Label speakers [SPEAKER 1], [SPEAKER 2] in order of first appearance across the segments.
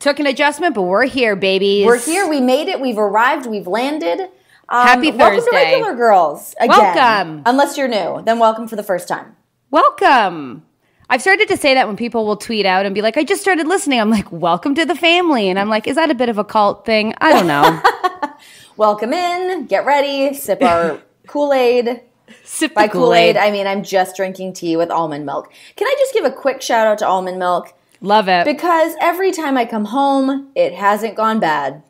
[SPEAKER 1] Took an adjustment, but we're here, babies.
[SPEAKER 2] We're here. We made it. We've arrived. We've landed.
[SPEAKER 1] Happy Thursday.
[SPEAKER 2] Welcome to Regular Girls. Again.
[SPEAKER 1] Welcome.
[SPEAKER 2] Unless you're new, then welcome for the first time.
[SPEAKER 1] Welcome. I've started to say that when people will tweet out and be like, I just started listening. I'm like, welcome to the family. And I'm like, is that a bit of a cult thing? I don't know.
[SPEAKER 2] Welcome in. Get ready. Sip our Kool-Aid.
[SPEAKER 1] Sip
[SPEAKER 2] By
[SPEAKER 1] the Kool-Aid.
[SPEAKER 2] I mean, I'm just drinking tea with almond milk. Can I just give a quick shout out to almond milk?
[SPEAKER 1] Love it.
[SPEAKER 2] Because every time I come home, it hasn't gone bad.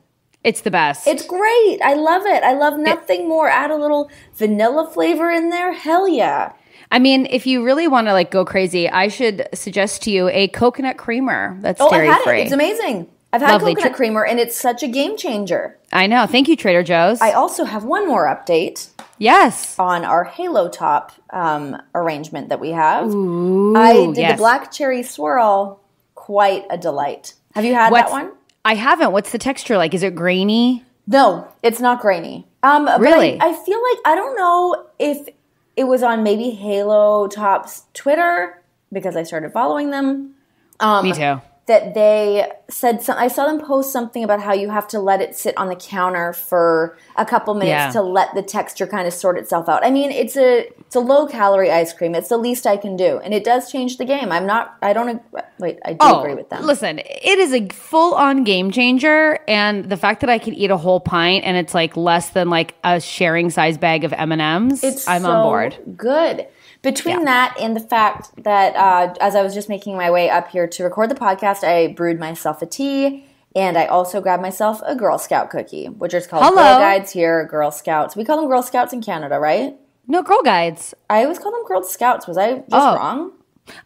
[SPEAKER 1] It's the best.
[SPEAKER 2] It's great. I love it. I love nothing more. Add a little vanilla flavor in there. Hell yeah.
[SPEAKER 1] I mean, if you really want to like go crazy, I should suggest to you a coconut creamer that's dairy-free.
[SPEAKER 2] I've had it. It's amazing. I've had coconut creamer, and it's such a game changer.
[SPEAKER 1] I know. Thank you, Trader Joe's.
[SPEAKER 2] I also have one more update.
[SPEAKER 1] Yes.
[SPEAKER 2] On our Halo Top arrangement that we have.
[SPEAKER 1] Ooh,
[SPEAKER 2] I did the black cherry swirl. Quite a delight. Have you had that one?
[SPEAKER 1] I haven't. What's the texture like? Is it grainy?
[SPEAKER 2] No, it's not grainy.
[SPEAKER 1] Really?
[SPEAKER 2] But I feel like, I don't know if it was on maybe Halo Top's Twitter, because I started following them.
[SPEAKER 1] Me too.
[SPEAKER 2] That they said, I saw them post something about how you have to let it sit on the counter for a couple minutes to let the texture kind of sort itself out. I mean, it's a low calorie ice cream. It's the least I can do. And it does change the game. I do agree with them.
[SPEAKER 1] Listen, it is a full on game changer. And the fact that I can eat a whole pint and it's like less than like a sharing size bag of M&Ms, I'm on board.
[SPEAKER 2] Good. Between that and the fact that as I was just making my way up here to record the podcast, I brewed myself a tea, and I also grabbed myself a Girl Scout cookie, which is called Girl Guides here, Girl Scouts. We call them Girl Scouts in Canada, right?
[SPEAKER 1] No, Girl Guides.
[SPEAKER 2] I always call them Girl Scouts. Was I just wrong?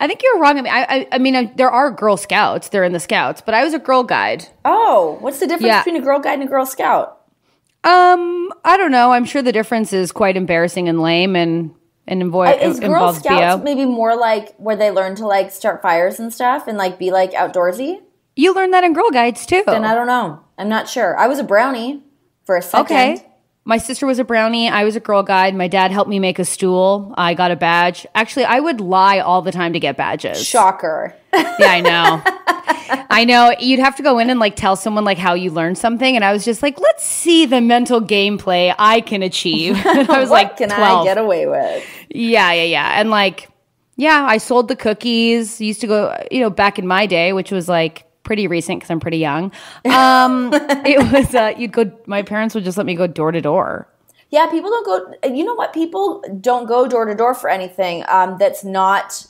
[SPEAKER 1] I think you're wrong. I mean, there are Girl Scouts. They're in the Scouts, but I was a Girl Guide.
[SPEAKER 2] Oh, what's the difference between a Girl Guide and a Girl Scout?
[SPEAKER 1] I don't know. I'm sure the difference is quite embarrassing and lame and
[SPEAKER 2] is Girl Scouts maybe more like where they learn to like start fires and stuff and like be like outdoorsy?
[SPEAKER 1] You learn that in Girl Guides too.
[SPEAKER 2] Then I don't know. I'm not sure. I was a brownie for a second.
[SPEAKER 1] Okay. My sister was a brownie. I was a Girl Guide. My dad helped me make a stool. I got a badge. Actually, I would lie all the time to get badges.
[SPEAKER 2] Shocker.
[SPEAKER 1] Yeah, I know. I know. You'd have to go in and like tell someone like how you learned something. And I was just like, let's see the mental gameplay I can achieve. I was
[SPEAKER 2] what
[SPEAKER 1] like,
[SPEAKER 2] can
[SPEAKER 1] 12.
[SPEAKER 2] I get away with?
[SPEAKER 1] Yeah. And like, I sold the cookies. Used to go, back in my day, which was like pretty recent because I'm pretty young. It was, my parents would just let me go door to door.
[SPEAKER 2] Yeah, people don't go, you know what? People don't go door to door for anything that's not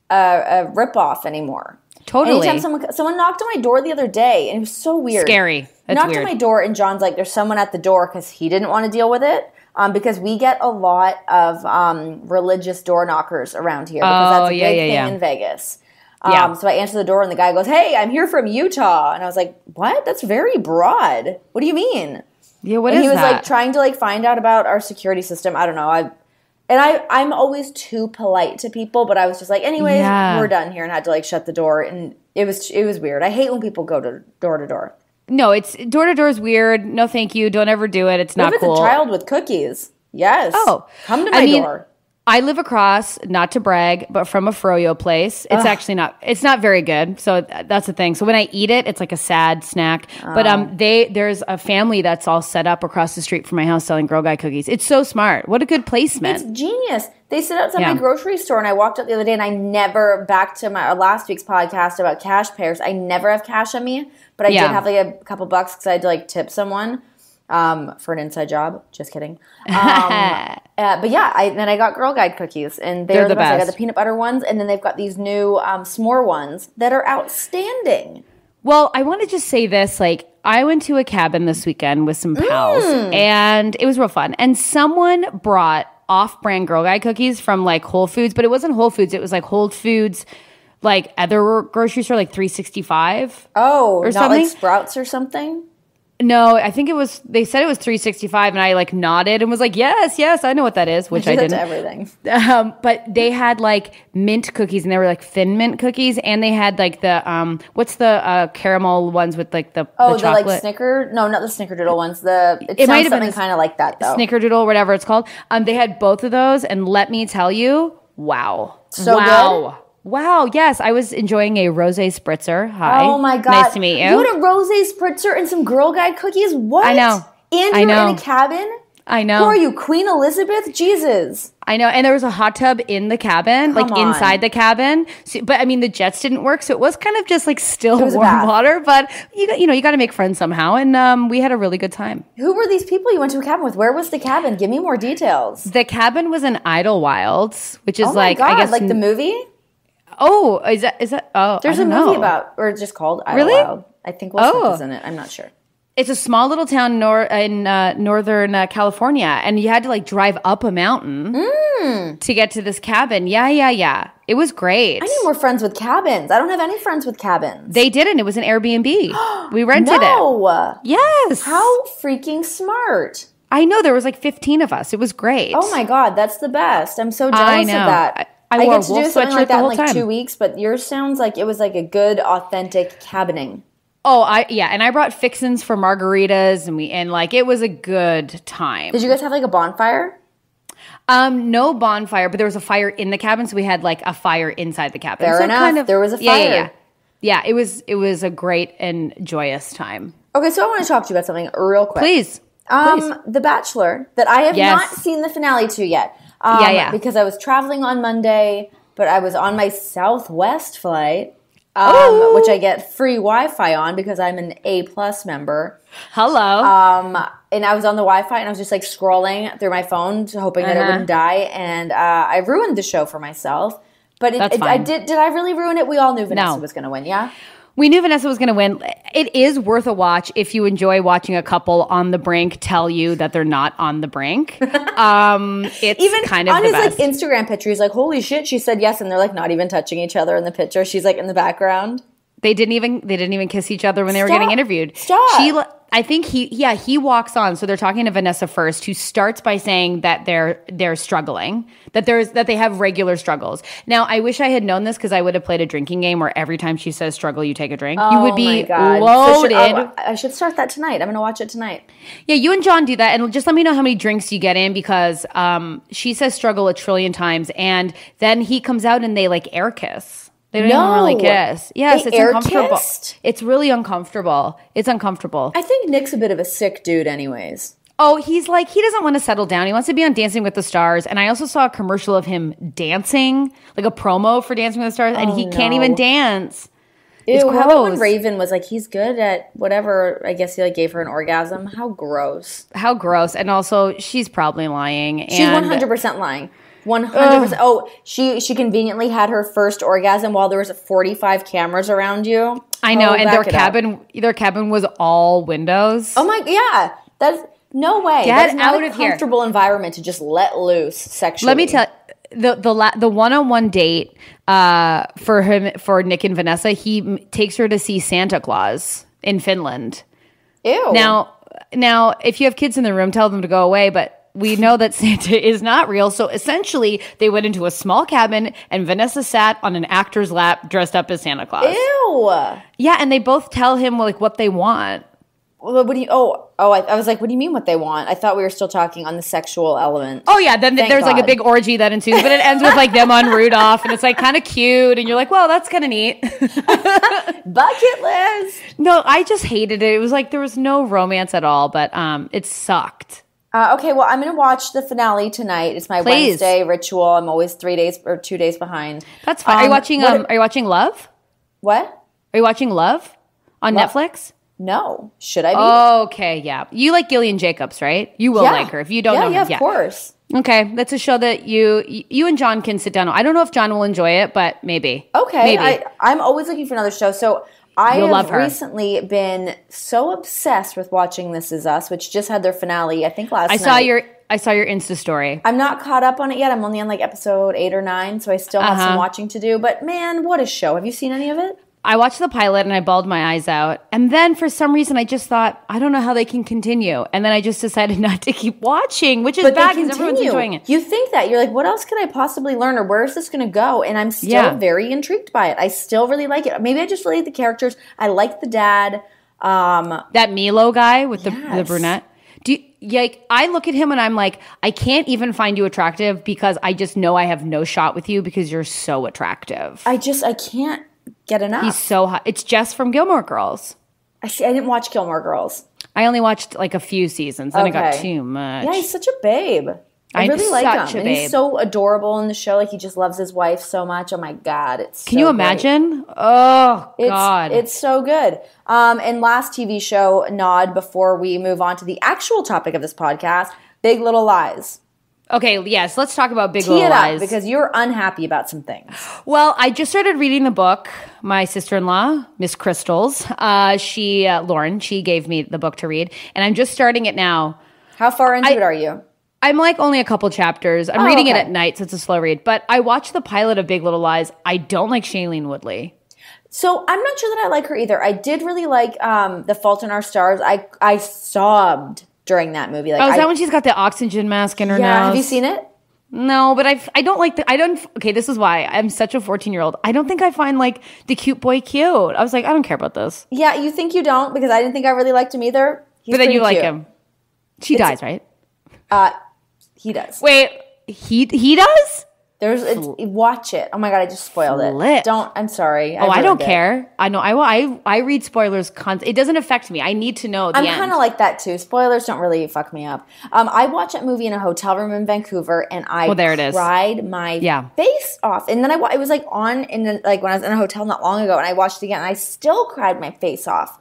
[SPEAKER 2] a ripoff anymore.
[SPEAKER 1] Totally.
[SPEAKER 2] Anytime someone knocked on my door the other day, and it was so weird.
[SPEAKER 1] Scary. That's
[SPEAKER 2] knocked
[SPEAKER 1] weird.
[SPEAKER 2] on my door, and John's like, "There's someone at the door," because he didn't want to deal with it. Because we get a lot of religious door knockers around here, because that's a big thing in Vegas. So I answer the door, and the guy goes, "Hey, I'm here from Utah," and I was like, "What? That's very broad. What do you mean?"
[SPEAKER 1] Yeah, what
[SPEAKER 2] and
[SPEAKER 1] is
[SPEAKER 2] he was
[SPEAKER 1] that?
[SPEAKER 2] like trying to like find out about our security system. I don't know. I'm always too polite to people, but I was just like, anyways, we're done here, and had to like shut the door, and it was weird. I hate when people go to door.
[SPEAKER 1] No, it's door to door is weird. No, thank you. Don't ever do it. It's not cool.
[SPEAKER 2] If it's a child with cookies, yes.
[SPEAKER 1] Oh,
[SPEAKER 2] come to my door.
[SPEAKER 1] I live across, not to brag, but from a froyo place. It's actually not. It's not very good. So that's the thing. So when I eat it, it's like a sad snack. But there's a family that's all set up across the street from my house selling Girl Guide cookies. It's so smart. What a good placement.
[SPEAKER 2] It's genius. They sit outside my grocery store, and I walked out the other day, and I never, back to my last week's podcast about cash payers, I never have cash on me, but I did have like a couple bucks because I had to like tip someone. For an inside job. Just kidding. But yeah, then I got Girl Guide cookies, and they're the best. I got the peanut butter ones, and then they've got these new s'more ones that are outstanding.
[SPEAKER 1] Well, I want to just say this, like, I went to a cabin this weekend with some pals, and it was real fun. And someone brought off-brand Girl Guide cookies from like Whole Foods, but it wasn't Whole Foods. It was like Whole Foods, like other grocery store, like 365.
[SPEAKER 2] Oh,
[SPEAKER 1] or
[SPEAKER 2] not
[SPEAKER 1] something.
[SPEAKER 2] Like Sprouts or something?
[SPEAKER 1] No, I think they said it was 365, and I like nodded and was like, yes, I know what that is, which I didn't.
[SPEAKER 2] Everything.
[SPEAKER 1] But they had like mint cookies, and they were like thin mint cookies, and they had like the, what's the caramel ones with like the chocolate?
[SPEAKER 2] The like Snicker? No, not the Snickerdoodle ones. It might have something kind of like that though.
[SPEAKER 1] Snickerdoodle, whatever it's called. They had both of those, and let me tell you, wow.
[SPEAKER 2] So good?
[SPEAKER 1] Wow, yes, I was enjoying a rosé spritzer. Hi.
[SPEAKER 2] Oh my God.
[SPEAKER 1] Nice to meet you.
[SPEAKER 2] You had a rosé spritzer and some Girl Guide cookies? What?
[SPEAKER 1] I know.
[SPEAKER 2] And you're in a cabin?
[SPEAKER 1] I know.
[SPEAKER 2] Who are you, Queen Elizabeth? Jesus.
[SPEAKER 1] I know. And there was a hot tub in the cabin, inside the cabin. So, but I mean, the jets didn't work. So it was kind of just like still warm water. But you got to make friends somehow. And we had a really good time.
[SPEAKER 2] Who were these people you went to a cabin with? Where was the cabin? Give me more details.
[SPEAKER 1] The cabin was in Idlewilds, which is
[SPEAKER 2] I guess. Like the movie?
[SPEAKER 1] Oh, is that? Oh,
[SPEAKER 2] there's a movie about, or just called Idlewild. Really? I think Will Smith is in it. I'm not sure.
[SPEAKER 1] It's a small little town in northern California, and you had to like drive up a mountain to get to this cabin. Yeah. It was great.
[SPEAKER 2] I need more friends with cabins. I don't have any friends with cabins.
[SPEAKER 1] They didn't. It was an Airbnb. We rented it. Yes.
[SPEAKER 2] How freaking smart.
[SPEAKER 1] I know. There was like 15 of us. It was great.
[SPEAKER 2] Oh my God, that's the best. I'm so jealous of that.
[SPEAKER 1] I
[SPEAKER 2] get to do something like that in like
[SPEAKER 1] 2
[SPEAKER 2] weeks, but yours sounds like it was like a good, authentic cabining.
[SPEAKER 1] Oh, and I brought fixins for margaritas, and it was a good time.
[SPEAKER 2] Did you guys have like a bonfire?
[SPEAKER 1] No bonfire, but there was a fire in the cabin, so we had like a fire inside the cabin.
[SPEAKER 2] Fair enough. There was a fire.
[SPEAKER 1] Yeah, it was a great and joyous time.
[SPEAKER 2] Okay, so I want to talk to you about something real quick.
[SPEAKER 1] Please.
[SPEAKER 2] The Bachelor that I have not seen the finale to yet. Because I was traveling on Monday, but I was on my Southwest flight. Which I get free Wi-Fi on because I'm an A+ member.
[SPEAKER 1] Hello.
[SPEAKER 2] And I was on the Wi-Fi and I was just like scrolling through my phone, hoping that it wouldn't die. And I ruined the show for myself. But I did I really ruin it? We all knew Vanessa was going to win, yeah?
[SPEAKER 1] We knew Vanessa was going to win. It is worth a watch if you enjoy watching a couple on the brink tell you that they're not on the brink. It's
[SPEAKER 2] even
[SPEAKER 1] kind of
[SPEAKER 2] on
[SPEAKER 1] the
[SPEAKER 2] his
[SPEAKER 1] best.
[SPEAKER 2] Like Instagram picture, he's like, "Holy shit!" She said yes, and they're like not even touching each other in the picture. She's like in the background.
[SPEAKER 1] They didn't even kiss each other when they were getting interviewed.
[SPEAKER 2] Stop.
[SPEAKER 1] I think he walks on. So they're talking to Vanessa first, who starts by saying that they're struggling, that they have regular struggles. Now, I wish I had known this because I would have played a drinking game where every time she says struggle, you take a drink. You would be loaded.
[SPEAKER 2] I should start that tonight. I'm going to watch it tonight.
[SPEAKER 1] Yeah, you and John do that, and just let me know how many drinks you get in because she says struggle a trillion times, and then he comes out and they like air kiss. They don't even really kiss. Yes, it's uncomfortable. It's really uncomfortable. It's uncomfortable.
[SPEAKER 2] I think Nick's a bit of a sick dude anyways.
[SPEAKER 1] Oh, he's like, he doesn't want to settle down. He wants to be on Dancing with the Stars. And I also saw a commercial of him dancing, like a promo for Dancing with the Stars, and he can't even dance.
[SPEAKER 2] Ew, how about when Raven was like, he's good at whatever, I guess he like gave her an orgasm. How gross.
[SPEAKER 1] How gross. And also, she's probably lying.
[SPEAKER 2] She's 100% lying. 100%. Oh, she conveniently had her first orgasm while there was 45 cameras around you.
[SPEAKER 1] I know, and their cabin was all windows.
[SPEAKER 2] Oh my, yeah. That's no way.
[SPEAKER 1] Get
[SPEAKER 2] that's not
[SPEAKER 1] out
[SPEAKER 2] a
[SPEAKER 1] of here.
[SPEAKER 2] Comfortable environment to just let loose sexually.
[SPEAKER 1] Let me tell you, the one-on-one date for Nick and Vanessa, he takes her to see Santa Claus in Finland.
[SPEAKER 2] Ew.
[SPEAKER 1] Now, if you have kids in the room, tell them to go away, but we know that Santa is not real. So essentially, they went into a small cabin and Vanessa sat on an actor's lap dressed up as Santa Claus.
[SPEAKER 2] Ew.
[SPEAKER 1] Yeah, and they both tell him like what they want.
[SPEAKER 2] Well, what do you? I was like, what do you mean what they want? I thought we were still talking on the sexual element.
[SPEAKER 1] Oh yeah, then there's like a big orgy that ensues, but it ends with like them on Rudolph, and it's like kind of cute, and you're like, well, that's kind of neat.
[SPEAKER 2] Bucket list.
[SPEAKER 1] No, I just hated it. It was like there was no romance at all, but it sucked.
[SPEAKER 2] Okay, well, I'm going to watch the finale tonight. It's my Wednesday ritual. I'm always 3 days or 2 days behind.
[SPEAKER 1] That's fine. Are you watching Love?
[SPEAKER 2] What?
[SPEAKER 1] Are you watching Love on Netflix?
[SPEAKER 2] No. Should I be?
[SPEAKER 1] Oh, okay, yeah. You like Gillian Jacobs, right? You will like her. If you don't know her.
[SPEAKER 2] Yeah, of course.
[SPEAKER 1] Okay, that's a show that you and John can sit down on. I don't know if John will enjoy it, but maybe.
[SPEAKER 2] Okay, maybe. I'm always looking for another show. So I have recently been so obsessed with watching This Is Us, which just had their finale, I think last night.
[SPEAKER 1] I saw your Insta story.
[SPEAKER 2] I'm not caught up on it yet. I'm only on like episode 8 or 9, so I still have some watching to do. But man, what a show. Have you seen any of it?
[SPEAKER 1] I watched the pilot and I bawled my eyes out. And then for some reason, I just thought, I don't know how they can continue. And then I just decided not to keep watching, which is bad because everyone's enjoying it.
[SPEAKER 2] You think that. You're like, what else could I possibly learn or where is this going to go? And I'm still very intrigued by it. I still really like it. Maybe I just really like the characters. I like the dad.
[SPEAKER 1] That Milo guy with the brunette. like I look at him and I'm like, I can't even find you attractive because I just know I have no shot with you because you're so attractive.
[SPEAKER 2] I can't get enough.
[SPEAKER 1] He's so hot. It's Jess from Gilmore Girls.
[SPEAKER 2] I didn't watch Gilmore Girls.
[SPEAKER 1] I only watched like a few seasons. Then it got too much.
[SPEAKER 2] Yeah, he's such a babe. I really like him. And he's so adorable in the show. Like, he just loves his wife so much. Oh, my God.
[SPEAKER 1] Can you imagine? Great. Oh, God.
[SPEAKER 2] It's so good. And last TV show nod before we move on to the actual topic of this podcast, Big Little Lies.
[SPEAKER 1] Okay, yes. Let's talk about Big Little Lies.
[SPEAKER 2] Because you're unhappy about some things.
[SPEAKER 1] Well, I just started reading the book. My sister-in-law, Miss Crystals, Lauren, she gave me the book to read. And I'm just starting it now.
[SPEAKER 2] How far into it are you?
[SPEAKER 1] I'm like only a couple chapters. I'm reading it at night, so it's a slow read. But I watched the pilot of Big Little Lies. I don't like Shailene Woodley.
[SPEAKER 2] So I'm not sure that I like her either. I did really like The Fault in Our Stars. I sobbed during that movie. Like,
[SPEAKER 1] is that when she's got the oxygen mask in her nose?
[SPEAKER 2] Have you seen it?
[SPEAKER 1] No, but I don't like okay, this is why. I'm such a 14-year-old. I don't think I find like the cute boy cute. I was like, I don't care about this.
[SPEAKER 2] Yeah, you think you don't? Because I didn't think I really liked him either.
[SPEAKER 1] But then you like him. She dies, right?
[SPEAKER 2] He does.
[SPEAKER 1] Wait, he does?
[SPEAKER 2] Watch it. Oh my God, I just spoiled it. I'm sorry.
[SPEAKER 1] I don't care. I know. I read spoilers. It doesn't affect me. I need to know the end.
[SPEAKER 2] I'm kind of like that too. Spoilers don't really fuck me up. I watched that movie in a hotel room in Vancouver, and I cried my face off. And then it was like on like when I was in a hotel not long ago, and I watched it again, and I still cried my face off.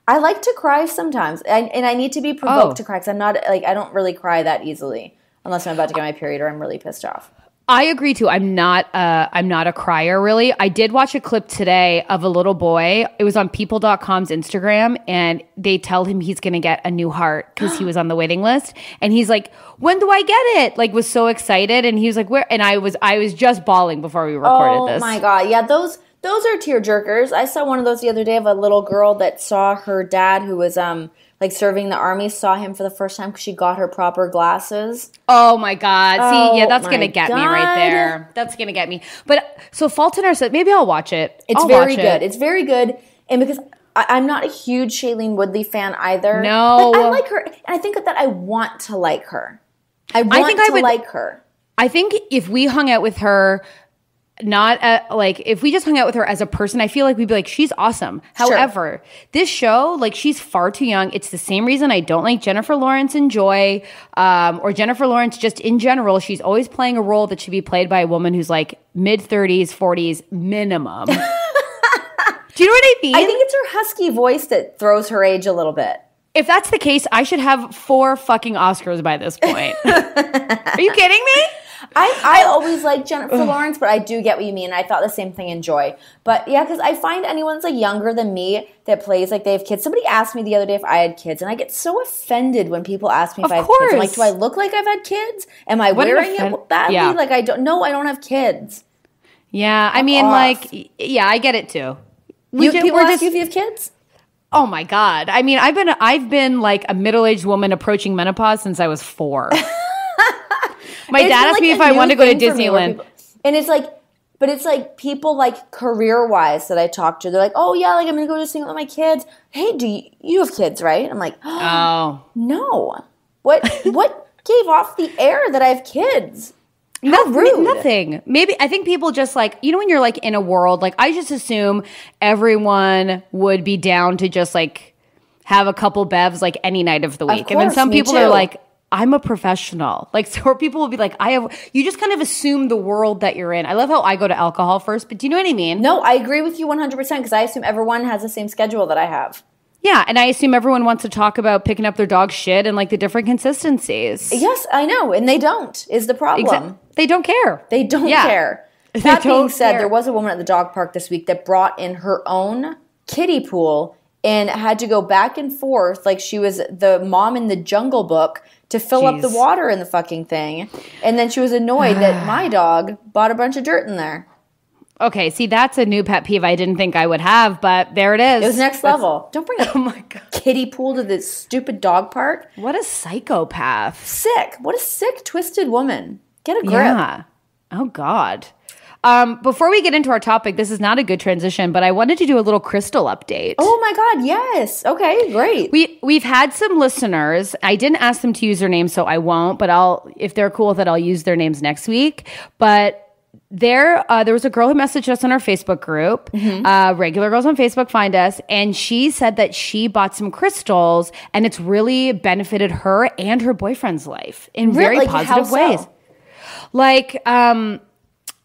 [SPEAKER 2] I like to cry sometimes, and I need to be provoked to cry because I'm not like I don't really cry that easily unless I'm about to get my period or I'm really pissed off.
[SPEAKER 1] I agree too. I'm not a crier really. I did watch a clip today of a little boy. It was on people.com's Instagram, and they tell him he's going to get a new heart because he was on the waiting list. And he's like, when do I get it? Like, was so excited. And he was like, where? And I was just bawling before we recorded this.
[SPEAKER 2] Oh my God. Yeah. Those are tear jerkers. I saw one of those the other day of a little girl that saw her dad who was, like serving the army, saw him for the first time because she got her proper glasses.
[SPEAKER 1] Oh my God. See, yeah, that's going to get me right there. That's going to get me. But so Fault in Our Stars, maybe I'll watch it.
[SPEAKER 2] It's very good. It's very good. And because I'm not a huge Shailene Woodley fan either.
[SPEAKER 1] No.
[SPEAKER 2] But I like her. And I think that I want to like her. I would like her.
[SPEAKER 1] I think if we hung out with her, if we just hung out with her as a person, I feel like we'd be like, she's awesome. However, this show, like, she's far too young. It's the same reason I don't like Jennifer Lawrence in Joy, or Jennifer Lawrence just in general. She's always playing a role that should be played by a woman who's like mid-30s, 40s minimum. Do you know what I mean?
[SPEAKER 2] I think it's her husky voice that throws her age a little bit.
[SPEAKER 1] If that's the case, I should have 4 fucking Oscars by this point. Are you kidding me?
[SPEAKER 2] I always like Jennifer Lawrence, but I do get what you mean. I thought the same thing in Joy. But yeah, because I find anyone's like younger than me that plays like they have kids. Somebody asked me the other day if I had kids, and I get so offended when people ask me if I have kids. I'm like, do I look like I've had kids? Am I wearing it badly? Yeah. Like, I don't have kids.
[SPEAKER 1] Yeah, I mean, like, yeah, I get it too.
[SPEAKER 2] People ask you if you have kids?
[SPEAKER 1] Oh my God. I mean, I've been like a middle-aged woman approaching menopause since I was 4. My dad asked me if I wanted to go to Disneyland.
[SPEAKER 2] And it's like people like career-wise that I talk to, they're like, oh yeah, like I'm going to go to Disneyland with my kids. Hey, you have kids, right? I'm like, oh. No. What gave off the air that I have kids?
[SPEAKER 1] Nothing. Maybe I think people just like, you know, when you're like in a world, like I just assume everyone would be down to just like have a couple bevs like any night of the week. Course, and then some people are like, I'm a professional. Like, so people will be like, you just kind of assume the world that you're in. I love how I go to alcohol first, but do you know what I mean?
[SPEAKER 2] No, I agree with you 100% because I assume everyone has the same schedule that I have.
[SPEAKER 1] Yeah, and I assume everyone wants to talk about picking up their dog's shit and like the different consistencies.
[SPEAKER 2] Yes, I know, and they don't, is the problem.
[SPEAKER 1] They don't care.
[SPEAKER 2] They don't care. That being said, there was a woman at the dog park this week that brought in her own kiddie pool and had to go back and forth like she was the mom in the Jungle Book to fill up the water in the fucking thing. And then she was annoyed that my dog bought a bunch of dirt in there.
[SPEAKER 1] Okay, see, that's a new pet peeve I didn't think I would have, but there it is.
[SPEAKER 2] It was next level. Don't bring a kiddie pool to this stupid dog park.
[SPEAKER 1] What a psychopath.
[SPEAKER 2] Sick. What a sick, twisted woman. Get a grip.
[SPEAKER 1] Yeah. Oh, God. Before we get into our topic, this is not a good transition, but I wanted to do a little crystal update.
[SPEAKER 2] Oh my God, yes. Okay, great.
[SPEAKER 1] We've had some listeners. I didn't ask them to use their names, so I won't, but if they're cool with it, I'll use their names next week. But there was a girl who messaged us on our Facebook group. Regular Girls on Facebook find us, and she said that she bought some crystals, and it's really benefited her and her boyfriend's life in very positive ways. Like, oh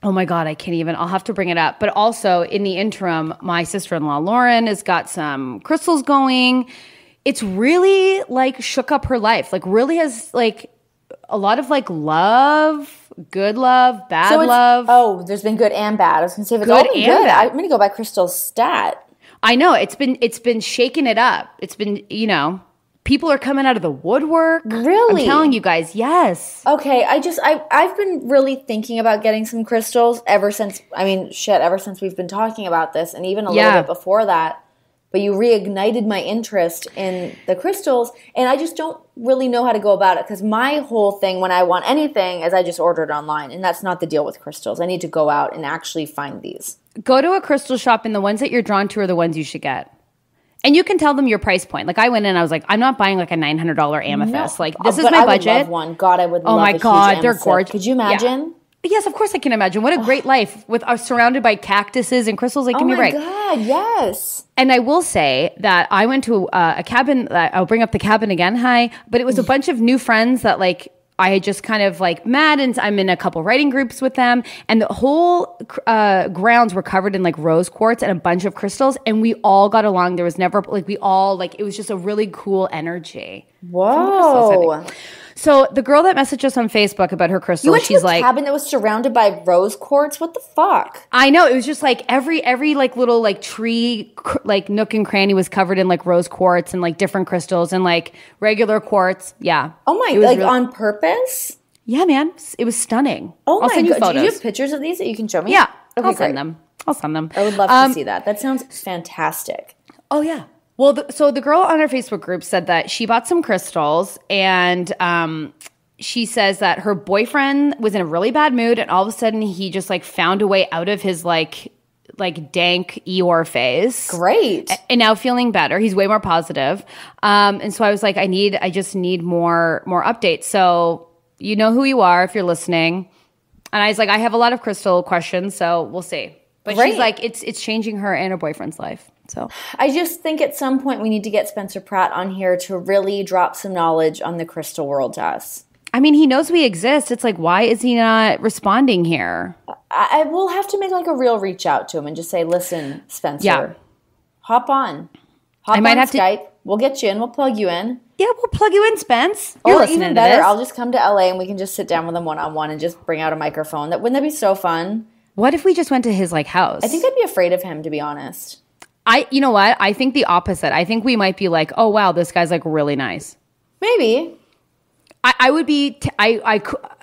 [SPEAKER 1] my God, I can't even. I'll have to bring it up. But also, in the interim, my sister-in-law Lauren has got some crystals going. It's really like shook up her life. Like, really has like a lot of like love. Good love, bad love.
[SPEAKER 2] Oh, there's been good and bad. I was going to say, if it's all been good, I'm going to go by Crystal's stat.
[SPEAKER 1] I know. It's been shaking it up. It's been, people are coming out of the woodwork.
[SPEAKER 2] Really?
[SPEAKER 1] I'm telling you guys, yes.
[SPEAKER 2] Okay, I've been really thinking about getting some crystals ever since we've been talking about this, and even a little bit before that. But you reignited my interest in the crystals, and I just don't really know how to go about it, because my whole thing when I want anything is I just order it online, and that's not the deal with crystals. I need to go out and actually find these.
[SPEAKER 1] Go to a crystal shop, and the ones that you're drawn to are the ones you should get. And you can tell them your price point. Like, I went in and I was like, I'm not buying like a $900 amethyst. No. Like, this is my budget.
[SPEAKER 2] I would love one. God, I would love a huge amethyst. Oh my God, they're gorgeous. Could you imagine?
[SPEAKER 1] Yeah. Yes, of course I can imagine. What a great life with surrounded by cactuses and crystals. Like, give me a break.
[SPEAKER 2] Oh my God, yes.
[SPEAKER 1] And I will say that I went to a cabin. I'll bring up the cabin again. Hi, but it was a bunch of new friends that like I had just kind of like met, and I'm in a couple writing groups with them, and the whole grounds were covered in like rose quartz and a bunch of crystals, and we all got along. There was never like it was just a really cool energy.
[SPEAKER 2] Whoa.
[SPEAKER 1] So the girl that messaged us on Facebook about her crystals,
[SPEAKER 2] you went
[SPEAKER 1] she's
[SPEAKER 2] to a cabin that was surrounded by rose quartz? What the fuck?
[SPEAKER 1] I know. It was just like every like little like tree like nook and cranny was covered in like rose quartz and like different crystals and like regular quartz. Yeah.
[SPEAKER 2] Oh my, like really, on purpose?
[SPEAKER 1] Yeah, man. It was stunning.
[SPEAKER 2] Oh my God. Do you have pictures of these that you can show me?
[SPEAKER 1] Yeah. Okay, I'll send them. I
[SPEAKER 2] would love to see that. That sounds fantastic.
[SPEAKER 1] Oh yeah. Well, so the girl on our Facebook group said that she bought some crystals, and she says that her boyfriend was in a really bad mood, and all of a sudden he just like found a way out of his like dank Eeyore phase.
[SPEAKER 2] Great.
[SPEAKER 1] And now feeling better. He's way more positive. And so I was like, I just need more updates. So you know who you are if you're listening. And I was like, I have a lot of crystal questions, so we'll see. But She's like, it's changing her and her boyfriend's life. So
[SPEAKER 2] I just think at some point we need to get Spencer Pratt on here to really drop some knowledge on the crystal world to us.
[SPEAKER 1] I mean, he knows we exist. It's like, why is he not responding here?
[SPEAKER 2] I will have to make like a real reach out to him and just say, listen, Spencer, hop on. Hop on Skype. We'll get you in. We'll plug you in.
[SPEAKER 1] Yeah, we'll plug you in, Spence. You're listening
[SPEAKER 2] even
[SPEAKER 1] better,
[SPEAKER 2] to this. I'll just come to LA and we can just sit down with him one-on-one and just bring out a microphone. Wouldn't that be so fun?
[SPEAKER 1] What if we just went to his like house?
[SPEAKER 2] I think I'd be afraid of him, to be honest.
[SPEAKER 1] You know what? I think the opposite. I think we might be like, oh wow, this guy's like really nice.
[SPEAKER 2] Maybe.
[SPEAKER 1] I would be.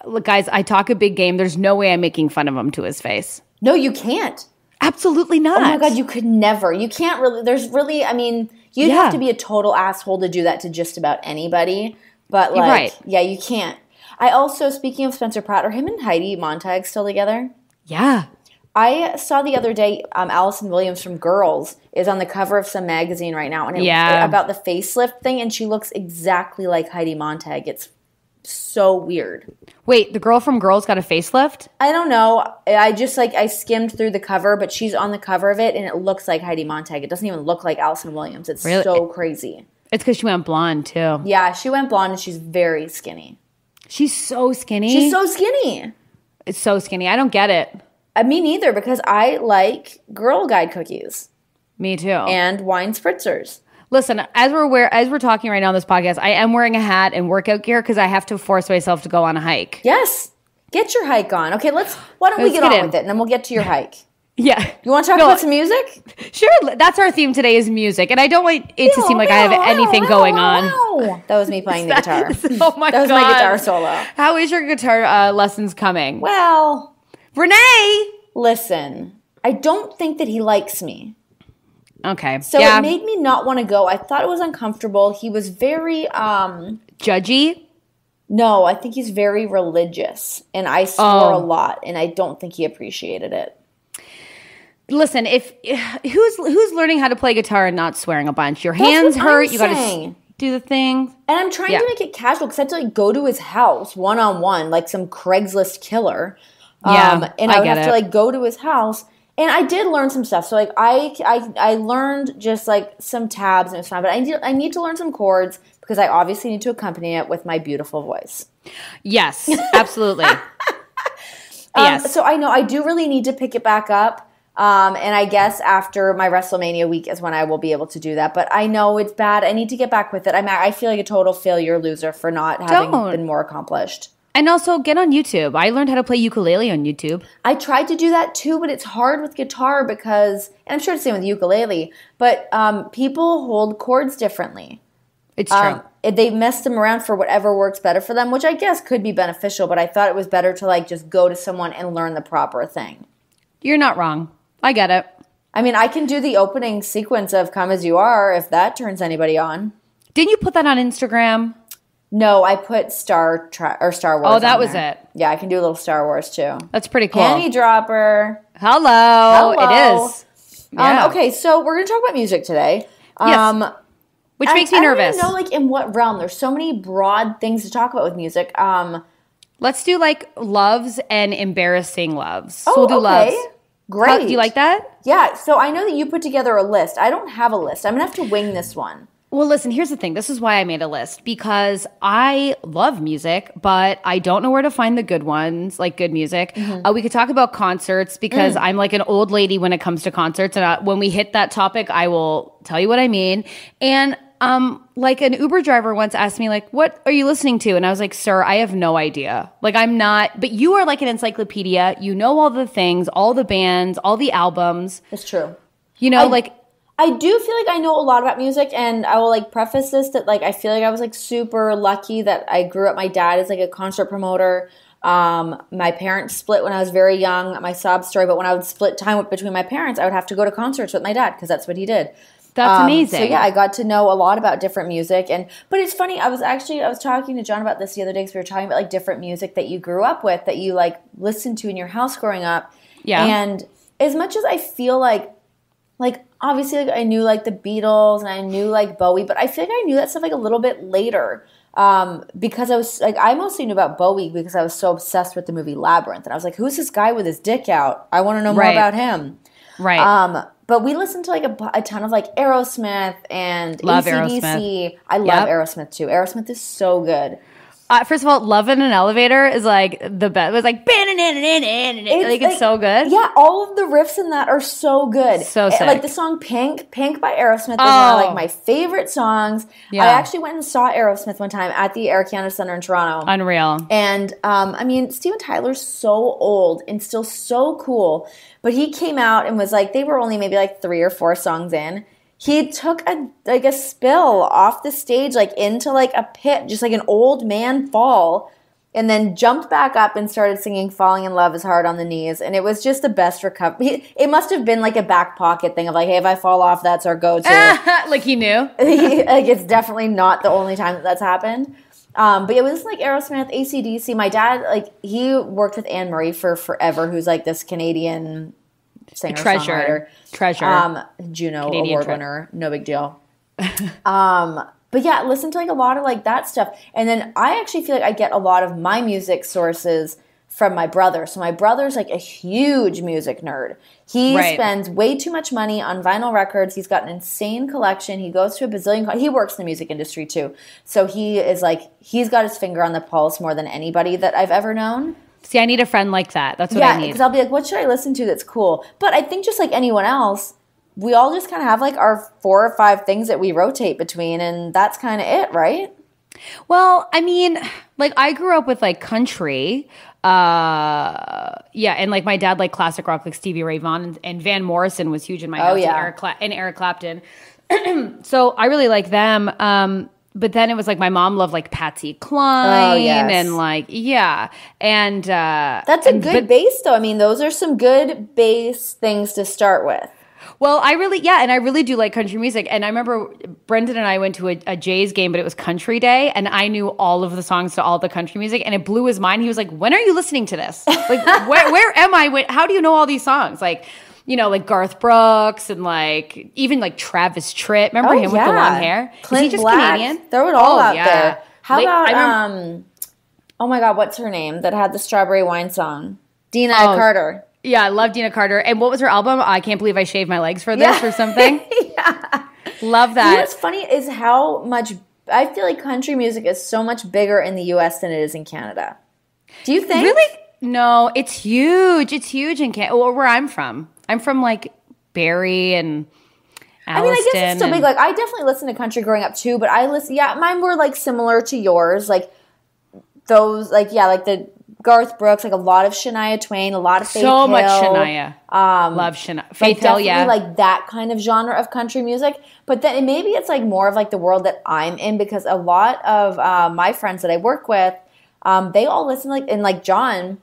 [SPEAKER 1] Look, guys, I talk a big game. There's no way I'm making fun of him to his face.
[SPEAKER 2] No, you can't.
[SPEAKER 1] Absolutely not.
[SPEAKER 2] Oh my God, you could never. You can't really. There's really. I mean, you'd have to be a total asshole to do that to just about anybody. But like, yeah, you can't. I also, speaking of Spencer Pratt, are him and Heidi Montag still together?
[SPEAKER 1] Yeah.
[SPEAKER 2] I saw the other day, Allison Williams from Girls is on the cover of some magazine right now, and about the facelift thing, and she looks exactly like Heidi Montag. It's so weird.
[SPEAKER 1] Wait, the girl from Girls got a facelift?
[SPEAKER 2] I don't know. I just I skimmed through the cover, but she's on the cover of it, and it looks like Heidi Montag. It doesn't even look like Allison Williams. It's really? So crazy.
[SPEAKER 1] It's because she went blonde too.
[SPEAKER 2] Yeah, she went blonde, and she's very skinny.
[SPEAKER 1] She's so skinny.
[SPEAKER 2] She's so skinny.
[SPEAKER 1] It's so skinny. I don't get it.
[SPEAKER 2] Me neither, because I like Girl Guide cookies.
[SPEAKER 1] Me too.
[SPEAKER 2] And wine spritzers.
[SPEAKER 1] Listen, as we're talking right now on this podcast, I am wearing a hat and workout gear because I have to force myself to go on a hike.
[SPEAKER 2] Yes. Get your hike on. Okay, why don't we get on with it, and then we'll get to your hike.
[SPEAKER 1] Yeah.
[SPEAKER 2] You want to talk about some music?
[SPEAKER 1] Sure. That's our theme today is music. And I don't want it to seem like I have anything going on.
[SPEAKER 2] That was me playing the guitar.
[SPEAKER 1] Oh my God.
[SPEAKER 2] That was my guitar solo.
[SPEAKER 1] How is your guitar lessons coming?
[SPEAKER 2] Well,
[SPEAKER 1] Renee!
[SPEAKER 2] Listen, I don't think that he likes me.
[SPEAKER 1] Okay.
[SPEAKER 2] So it made me not want to go. I thought it was uncomfortable. He was very
[SPEAKER 1] judgy?
[SPEAKER 2] No, I think he's very religious, and I swore a lot, and I don't think he appreciated it.
[SPEAKER 1] Listen, if who's learning how to play guitar and not swearing a bunch? Your hands hurt. You got to do the thing.
[SPEAKER 2] And I'm trying to make it casual because I have to like go to his house one-on-one, like some Craigslist killer. And I would have to like go to his house. And I did learn some stuff. So like I learned just like some tabs and it was fine. But I need to learn some chords because I obviously need to accompany it with my beautiful voice.
[SPEAKER 1] Yes, absolutely. Yes.
[SPEAKER 2] So I know I do really need to pick it back up. And I guess after my WrestleMania week is when I will be able to do that. But I know it's bad. I need to get back with it. I feel like a total failure loser for not having been more accomplished.
[SPEAKER 1] And also get on YouTube. I learned how to play ukulele on YouTube.
[SPEAKER 2] I tried to do that too, but it's hard with guitar because, and I'm sure it's the same with ukulele, but people hold chords differently.
[SPEAKER 1] It's true.
[SPEAKER 2] They mess them around for whatever works better for them, which I guess could be beneficial, but I thought it was better to like just go to someone and learn the proper thing.
[SPEAKER 1] You're not wrong. I get it.
[SPEAKER 2] I mean, I can do the opening sequence of Come As You Are if that turns anybody on.
[SPEAKER 1] Didn't you put that on Instagram?
[SPEAKER 2] No, I put Star Wars.
[SPEAKER 1] Oh, that was it.
[SPEAKER 2] Yeah, I can do a little Star Wars too.
[SPEAKER 1] That's pretty cool.
[SPEAKER 2] Panty dropper.
[SPEAKER 1] Hello. It is.
[SPEAKER 2] Yeah. Okay, so we're going to talk about music today.
[SPEAKER 1] Yes. Which makes me nervous.
[SPEAKER 2] I don't even know like in what realm. There's so many broad things to talk about with music.
[SPEAKER 1] Let's do like loves and embarrassing loves. So
[SPEAKER 2] we'll
[SPEAKER 1] do loves.
[SPEAKER 2] Great.
[SPEAKER 1] Do you like that?
[SPEAKER 2] Yeah. So I know that you put together a list. I don't have a list. I'm going to have to wing this one.
[SPEAKER 1] Well, listen, here's the thing. This is why I made a list, because I love music, but I don't know where to find the good ones, like good music. Mm-hmm. We could talk about concerts because I'm like an old lady when it comes to concerts. And when we hit that topic, I will tell you what I mean. And like an Uber driver once asked me, like, what are you listening to? And I was like, sir, I have no idea. Like, I'm not, but you are like an encyclopedia. You know all the things, all the bands, all the albums.
[SPEAKER 2] It's true.
[SPEAKER 1] You know, like.
[SPEAKER 2] I do feel like I know a lot about music, and I will like preface this that like I feel like I was like super lucky that I grew up. My dad is like a concert promoter. My parents split when I was very young. My sob story, but when I would split time between my parents, I would have to go to concerts with my dad because that's what he did.
[SPEAKER 1] That's amazing.
[SPEAKER 2] So yeah, I got to know a lot about different music, but it's funny. I was talking to John about this the other day because we were talking about like different music that you grew up with that you like listened to in your house growing up. Yeah, and as much as I feel like obviously, like, I knew, like, the Beatles and I knew, like, Bowie, but I feel like I knew that stuff, like, a little bit later because I was, like, I mostly knew about Bowie because I was so obsessed with the movie Labyrinth. And I was like, who's this guy with his dick out? I want to know more about him.
[SPEAKER 1] Right.
[SPEAKER 2] But we listened to, like, a ton of, like, Aerosmith and
[SPEAKER 1] love
[SPEAKER 2] AC/DC.
[SPEAKER 1] Aerosmith.
[SPEAKER 2] I love Aerosmith, too. Aerosmith is so good.
[SPEAKER 1] First of all, Love in an Elevator is like the best. It was like, it's so good.
[SPEAKER 2] Yeah, all of the riffs in that are so good.
[SPEAKER 1] So sick.
[SPEAKER 2] Like the song Pink by Aerosmith is one of like my favorite songs. Yeah. I actually went and saw Aerosmith one time at the Air Canada Centre in Toronto.
[SPEAKER 1] Unreal.
[SPEAKER 2] And I mean, Steven Tyler's so old and still so cool. But he came out and was like, they were only maybe like 3 or 4 songs in. He took a spill off the stage, like into like a pit, just like an old man fall, and then jumped back up and started singing "Falling in Love Is Hard on the Knees," and it was just the best recovery. It must have been like a back pocket thing of like, hey, if I fall off, that's our go-to.
[SPEAKER 1] Like he knew.
[SPEAKER 2] Like it's definitely not the only time that that's happened. But it was like Aerosmith, AC/DC. My dad, like he worked with Anne Marie for forever, who's like this Canadian singer,
[SPEAKER 1] treasure,
[SPEAKER 2] Juno
[SPEAKER 1] Canadian
[SPEAKER 2] award winner, no big deal. But yeah, listen to like a lot of like that stuff, and then I actually feel like I get a lot of my music sources from my brother. So my brother's like a huge music nerd. He spends way too much money on vinyl records. He's got an insane collection. He goes to a bazillion. He works in the music industry too, so he is like he's got his finger on the pulse more than anybody that I've ever known.
[SPEAKER 1] See, I need a friend like that. That's what I need.
[SPEAKER 2] Yeah, because I'll be like, what should I listen to that's cool? But I think just like anyone else, we all just kind of have like our 4 or 5 things that we rotate between, and that's kind of it, right?
[SPEAKER 1] Well, I mean, like I grew up with like country. And like my dad like classic rock, like Stevie Ray Vaughan and Van Morrison was huge in my house. And Eric Clapton. So I really like them. But then it was like my mom loved like Patsy Cline and like
[SPEAKER 2] and that's a good bass though. I mean, those are some good bass things to start with.
[SPEAKER 1] Well, I really do like country music. And I remember Brendan and I went to a Jays game, but it was Country Day, and I knew all of the songs to all the country music, and it blew his mind. He was like, "When are you listening to this? Like, where am I? How do you know all these songs?" Like, like Garth Brooks and like even like Travis Tritt. Remember him with the long hair?
[SPEAKER 2] Clint
[SPEAKER 1] Is he just
[SPEAKER 2] Black.
[SPEAKER 1] Canadian?
[SPEAKER 2] Throw it all out there. How about oh my God, what's her name that had the Strawberry Wine song? Dina Carter.
[SPEAKER 1] Yeah, I love Dina Carter. And what was her album? I Can't Believe I Shaved My Legs for This or something.
[SPEAKER 2] Yeah.
[SPEAKER 1] Love that.
[SPEAKER 2] What's funny is how much, I feel like country music is so much bigger in the U.S. than it is in Canada. Do you think?
[SPEAKER 1] Really? No, it's huge. It's huge in Canada. Where I'm from. I'm from like Barrie and Alliston.
[SPEAKER 2] I mean, I guess it's still big. Like, I definitely listened to country growing up too, but mine were like similar to yours. Like those, like the Garth Brooks, like a lot of Shania Twain, a lot of Faith Hill.
[SPEAKER 1] So much Shania. Love Shania. Faith Hill, yeah.
[SPEAKER 2] Like that kind of genre of country music. But then maybe it's like more of like the world that I'm in, because a lot of my friends that I work with, they all listen like John,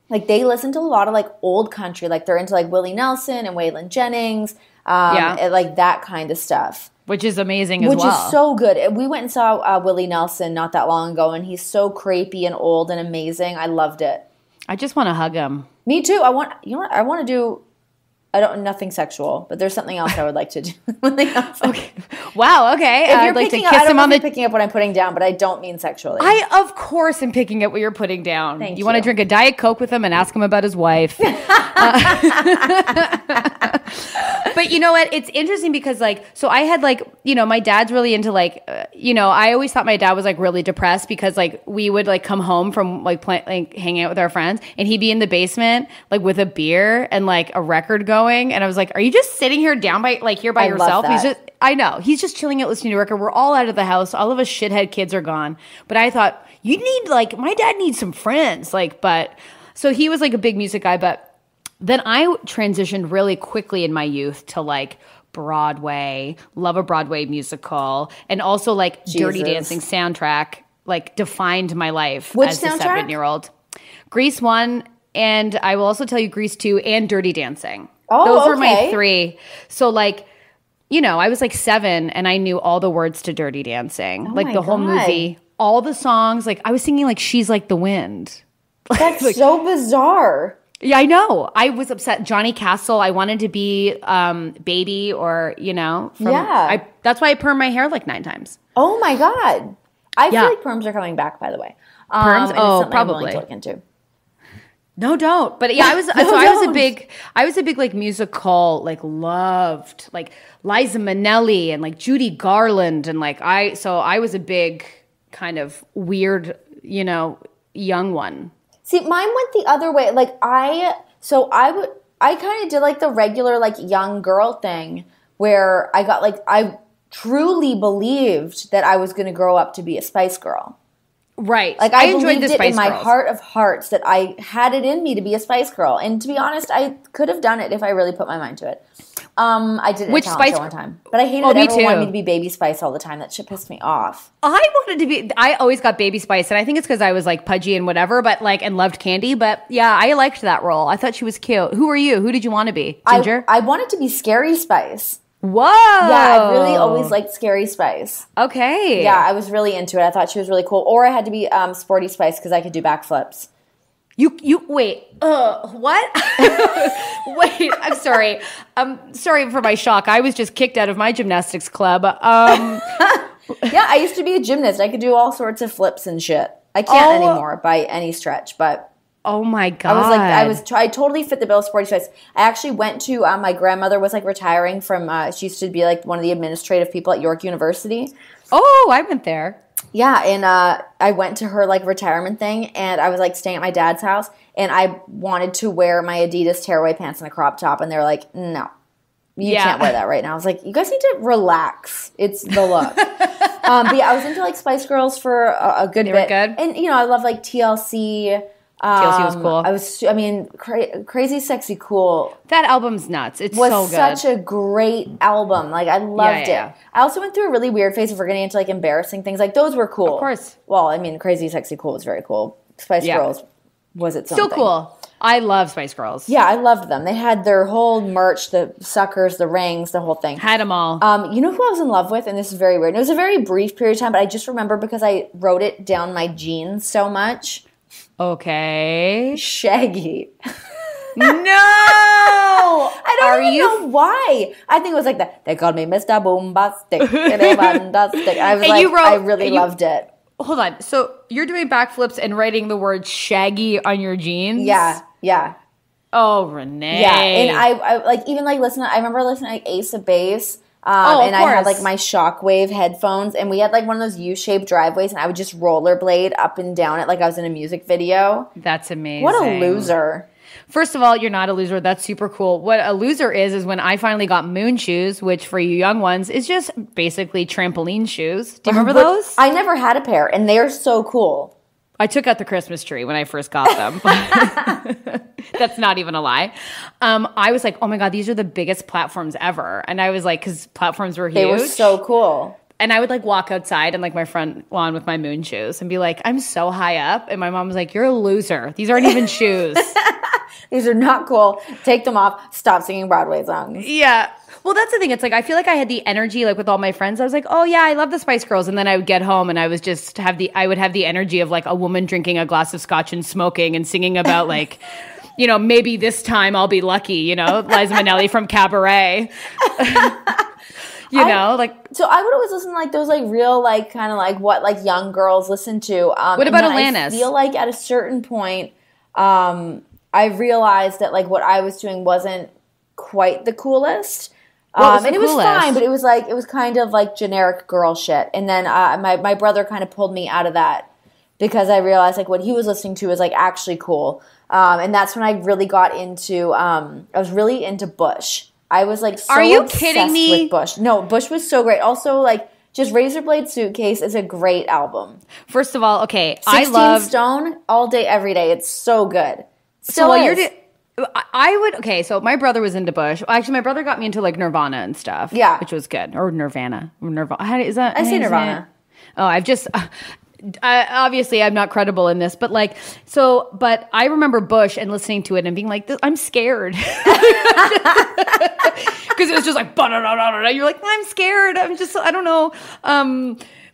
[SPEAKER 2] like they listen to a lot of like old country. Like they're into like Willie Nelson and Waylon Jennings, and like that kind of stuff.
[SPEAKER 1] Which is amazing as well.
[SPEAKER 2] Which is so good. We went and saw Willie Nelson not that long ago, and he's so creepy and old and amazing. I loved it.
[SPEAKER 1] I just want to hug him.
[SPEAKER 2] Me too. I want to do, nothing sexual, but there's something else I would like to do.
[SPEAKER 1] Okay. Wow, okay.
[SPEAKER 2] If you're picking up, I don't know if you're picking up what I'm putting down, but I don't mean sexually.
[SPEAKER 1] I, of course, am picking up what you're putting down.
[SPEAKER 2] Thank you.
[SPEAKER 1] You want to drink a Diet Coke with him and ask him about his wife. But you know what? It's interesting because so I had my dad's really into I always thought my dad was really depressed because we would come home from hanging out with our friends, and he'd be in the basement with a beer and a record going. And I was like, are you just sitting here down by yourself? I know. He's just chilling out listening to a record. We're all out of the house. All of us shithead kids are gone. But I thought, you need my dad needs some friends. So he was a big music guy, but then I transitioned really quickly in my youth to Broadway, love a Broadway musical, and also Dirty Dancing soundtrack defined my life.
[SPEAKER 2] Which
[SPEAKER 1] as
[SPEAKER 2] soundtrack?
[SPEAKER 1] A 7-year-old. Grease 1, and I will also tell you Grease 2 and Dirty Dancing.
[SPEAKER 2] Oh,
[SPEAKER 1] those were my 3. So I was 7 and I knew all the words to Dirty Dancing, the whole movie, all the songs. I was singing She's Like the Wind.
[SPEAKER 2] That's so bizarre.
[SPEAKER 1] Yeah, I know. I was upset. Johnny Castle. I wanted to be Baby, or that's why I perm my hair 9 times.
[SPEAKER 2] Oh my God! I feel like perms are coming back. By the way,
[SPEAKER 1] perms.
[SPEAKER 2] Oh, probably. I'm willing to look into.
[SPEAKER 1] No, don't. But yeah, I was. So I was a big musical loved Liza Minnelli and Judy Garland and I was a big kind of weird young one.
[SPEAKER 2] See, mine went the other way. I kind of did the regular young girl thing where I got I truly believed that I was going to grow up to be a Spice Girl.
[SPEAKER 1] Right.
[SPEAKER 2] I enjoyed the Spice Girls. In my heart of hearts that I had it in me to be a Spice Girl. And to be honest, I could have done it if I really put my mind to it. I did it at a talent show one time. But I hated that everyone wanted me to be Baby Spice all the time. That shit pissed me off.
[SPEAKER 1] I always got Baby Spice, and I think it's because I was pudgy and whatever, but and loved candy. But yeah, I liked that role. I thought she was cute. Who were you? Who did you want to be? Ginger?
[SPEAKER 2] I wanted to be Scary Spice.
[SPEAKER 1] Whoa.
[SPEAKER 2] Yeah, I really always liked Scary Spice.
[SPEAKER 1] Okay.
[SPEAKER 2] Yeah, I was really into it. I thought she was really cool. Or I had to be Sporty Spice because I could do backflips.
[SPEAKER 1] You wait. What? Wait, I'm sorry. I'm sorry for my shock. I was just kicked out of my gymnastics club.
[SPEAKER 2] Yeah, I used to be a gymnast. I could do all sorts of flips and shit. I can't anymore by any stretch, but
[SPEAKER 1] oh my God.
[SPEAKER 2] I totally fit the bill of Sporty Spice. I actually went to my grandmother was retiring from she used to be one of the administrative people at York University.
[SPEAKER 1] Oh, I went there.
[SPEAKER 2] Yeah, and I went to her retirement thing, and I was staying at my dad's house, and I wanted to wear my Adidas tearaway pants and a crop top, and they were like, no, you can't wear that right now. I was like, you guys need to relax. It's the look. But yeah, I was into Spice Girls for a good bit.
[SPEAKER 1] They were good?
[SPEAKER 2] And I love TLC.
[SPEAKER 1] TLC was
[SPEAKER 2] cool. Crazy Sexy Cool.
[SPEAKER 1] That album's nuts. It's
[SPEAKER 2] was
[SPEAKER 1] so good.
[SPEAKER 2] Such a great album. I loved it. I also went through a really weird phase of getting into embarrassing things. Those were cool.
[SPEAKER 1] Of course.
[SPEAKER 2] Well, Crazy Sexy Cool was very cool. Spice Girls was its own
[SPEAKER 1] Still
[SPEAKER 2] thing.
[SPEAKER 1] Cool. I love Spice Girls.
[SPEAKER 2] Yeah, I loved them. They had their whole merch, the suckers, the rings, the whole thing.
[SPEAKER 1] Had them all.
[SPEAKER 2] You know who I was in love with? And this is very weird. It was a very brief period of time, but I just remember because I wrote it down my jeans so much.
[SPEAKER 1] Okay.
[SPEAKER 2] Shaggy.
[SPEAKER 1] No!
[SPEAKER 2] I don't even know why. I think it was like that. They called me Mr. Boombastic. I was I really loved it.
[SPEAKER 1] Hold on. So you're doing backflips and writing the word Shaggy on your jeans?
[SPEAKER 2] Yeah.
[SPEAKER 1] Oh, Renee.
[SPEAKER 2] Yeah, and I like even like listen. I remember listening to like Ace of Base. And I had like my Shockwave headphones, and we had like one of those U-shaped driveways, and I would just rollerblade up and down it like I was in a music video.
[SPEAKER 1] That's amazing.
[SPEAKER 2] What a loser.
[SPEAKER 1] First of all, you're not a loser. That's super cool. What a loser is when I finally got Moon shoes, which for you young ones is just basically trampoline shoes. Do you remember those?
[SPEAKER 2] I never had a pair, and they're so cool.
[SPEAKER 1] I took out the Christmas tree when I first got them. That's not even a lie. I was like, oh my God, these are the biggest platforms ever. And I was like, because platforms were huge.
[SPEAKER 2] They were so cool.
[SPEAKER 1] And I would like walk outside in like my front lawn with my Moon shoes and be like, I'm so high up. And my mom was like, you're a loser. These aren't even shoes.
[SPEAKER 2] These are not cool. Take them off. Stop singing Broadway songs.
[SPEAKER 1] Yeah. Well, that's the thing. It's like I feel like I had the energy like with all my friends. I was like, oh yeah, I love the Spice Girls. And then I would get home and I was just I would have the energy of like a woman drinking a glass of scotch and smoking and singing about like, you know, maybe this time I'll be lucky, you know, Liza Minnelli from Cabaret. You know, like.
[SPEAKER 2] So I would always listen to like those like real like kind of like what like young girls listen to.
[SPEAKER 1] What about Alanis?
[SPEAKER 2] I feel like at a certain point, I realized that like what I was doing wasn't quite the coolest. And it was fine, but it was kind of like generic girl shit. And then my brother kind of pulled me out of that because I realized like what he was listening to was like actually cool. And that's when I really got into I was really into Bush. I was like so obsessed with Bush. No, Bush was so great. Also like just Razorblade Suitcase is a great album.
[SPEAKER 1] First of all, okay,
[SPEAKER 2] 16 Stone all day every day. It's so good.
[SPEAKER 1] So so my brother was into Bush. Actually, my brother got me into like Nirvana and stuff.
[SPEAKER 2] Yeah.
[SPEAKER 1] Which was good. Or Nirvana. How is that?
[SPEAKER 2] I say Nirvana.
[SPEAKER 1] Oh, I've just... obviously, I'm not credible in this, but like, so, but I remember Bush and listening to it and being like, I'm scared. Because it was just like, you're like, I'm scared. I don't know.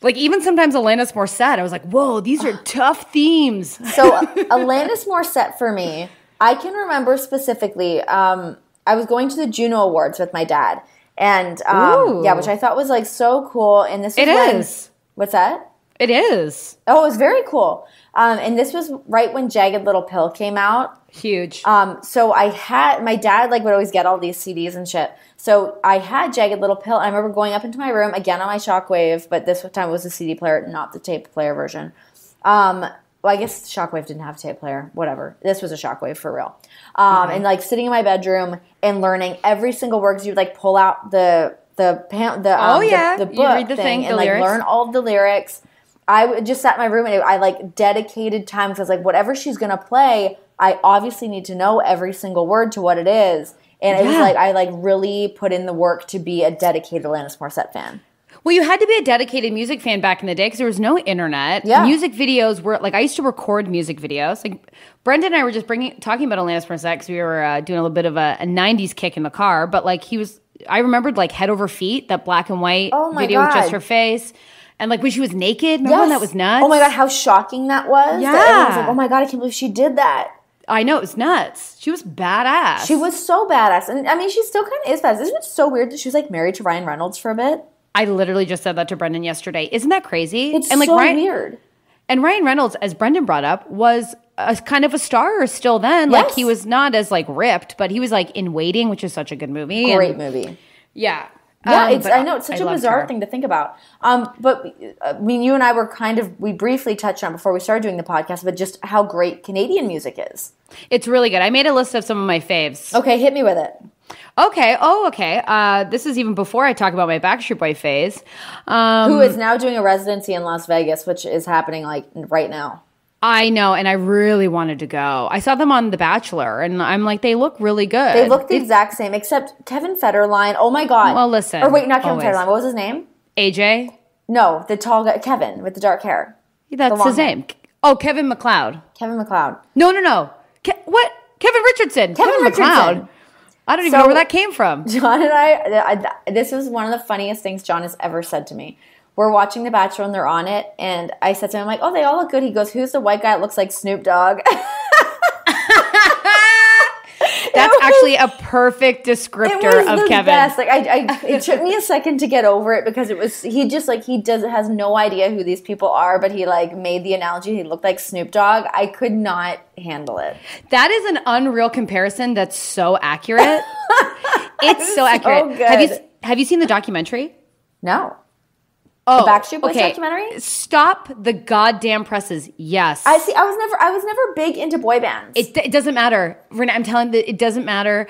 [SPEAKER 1] Like even sometimes Alanis Morissette, I was like, whoa, these are tough themes.
[SPEAKER 2] So Alanis Morissette for me, I can remember specifically, I was going to the Juno Awards with my dad. And which I thought was like so cool. And this was what's that?
[SPEAKER 1] It is.
[SPEAKER 2] Oh, it was very cool. And this was right when Jagged Little Pill came out.
[SPEAKER 1] Huge.
[SPEAKER 2] So I had, my dad like would always get all these CDs and shit. So I had Jagged Little Pill. I remember going up into my room, again on my Shockwave, but this time it was a CD player, not the tape player version. Well, I guess Shockwave didn't have a tape player. Whatever. This was a Shockwave for real. And like sitting in my bedroom and learning every single word, because you'd like pull out the book
[SPEAKER 1] you read the thing
[SPEAKER 2] and like learn all of the lyrics. I just sat in my room and I like dedicated time because I was like, whatever she's going to play, I obviously need to know every single word to what it is. And it was like, I like really put in the work to be a dedicated Alanis Morissette fan.
[SPEAKER 1] Well, you had to be a dedicated music fan back in the day because there was no internet.
[SPEAKER 2] Yeah.
[SPEAKER 1] Music videos were, like, I used to record music videos. Like, Brendan and I were just talking about Alanis Morissette because we were doing a little bit of a 90s kick in the car. But, like, I remembered, like, Head Over Feet, that black and white video with just her face. And, like, when she was naked, remember when that was nuts?
[SPEAKER 2] Oh, my God, how shocking that was.
[SPEAKER 1] Yeah.
[SPEAKER 2] That everyone was like, oh, my God, I can't believe she did that.
[SPEAKER 1] I know, it was nuts. She was badass.
[SPEAKER 2] She was so badass. And, I mean, she still kind of is badass. Isn't it so weird that she was, like, married to Ryan Reynolds for a bit?
[SPEAKER 1] I literally just said that to Brendan yesterday. Isn't that crazy?
[SPEAKER 2] It's so weird.
[SPEAKER 1] And Ryan Reynolds, as Brendan brought up, was a kind of a star still then.
[SPEAKER 2] Yes.
[SPEAKER 1] Like, he was not as, like, ripped, but he was, like, in Waiting, which is such a good movie.
[SPEAKER 2] Great movie.
[SPEAKER 1] Yeah.
[SPEAKER 2] Yeah, I know. It's such a bizarre thing to think about. But, I mean, you and I were we briefly touched on before we started doing the podcast, but just how great Canadian music is.
[SPEAKER 1] It's really good. I made a list of some of my faves.
[SPEAKER 2] Okay, hit me with it.
[SPEAKER 1] Okay. Oh, okay. This is even before I talk about my Backstreet Boy phase.
[SPEAKER 2] Who is now doing a residency in Las Vegas, which is happening, like, right now.
[SPEAKER 1] I know, and I really wanted to go. I saw them on The Bachelor, and I'm like, they look really good.
[SPEAKER 2] They look the exact same, except Kevin Federline. Oh, my God.
[SPEAKER 1] Well, listen.
[SPEAKER 2] Or wait, not Kevin Federline. What was his name?
[SPEAKER 1] AJ?
[SPEAKER 2] No, the tall guy. Kevin, with the dark hair.
[SPEAKER 1] That's his name. Oh, Kevin MacLeod.
[SPEAKER 2] Kevin MacLeod.
[SPEAKER 1] No. What? Richardson. Kevin McLeod. I don't even know where that came from.
[SPEAKER 2] John and I, this is one of the funniest things John has ever said to me. We're watching The Bachelor and they're on it, and I said to him, I'm like, oh, they all look good. He goes, who's the white guy that looks like Snoop Dogg?
[SPEAKER 1] That's actually a perfect descriptor of Kevin.
[SPEAKER 2] Best. Like it took me a second to get over it because he has no idea who these people are, but he like made the analogy. He looked like Snoop Dogg. I could not handle it.
[SPEAKER 1] That is an unreal comparison. That's so accurate. It's so accurate.
[SPEAKER 2] Good.
[SPEAKER 1] Have you seen the documentary?
[SPEAKER 2] No.
[SPEAKER 1] Oh,
[SPEAKER 2] the Backstreet Boys documentary?
[SPEAKER 1] Stop the goddamn presses. Yes.
[SPEAKER 2] I see. I was never big into boy bands.
[SPEAKER 1] It doesn't matter. Renee, I'm telling you, it doesn't matter.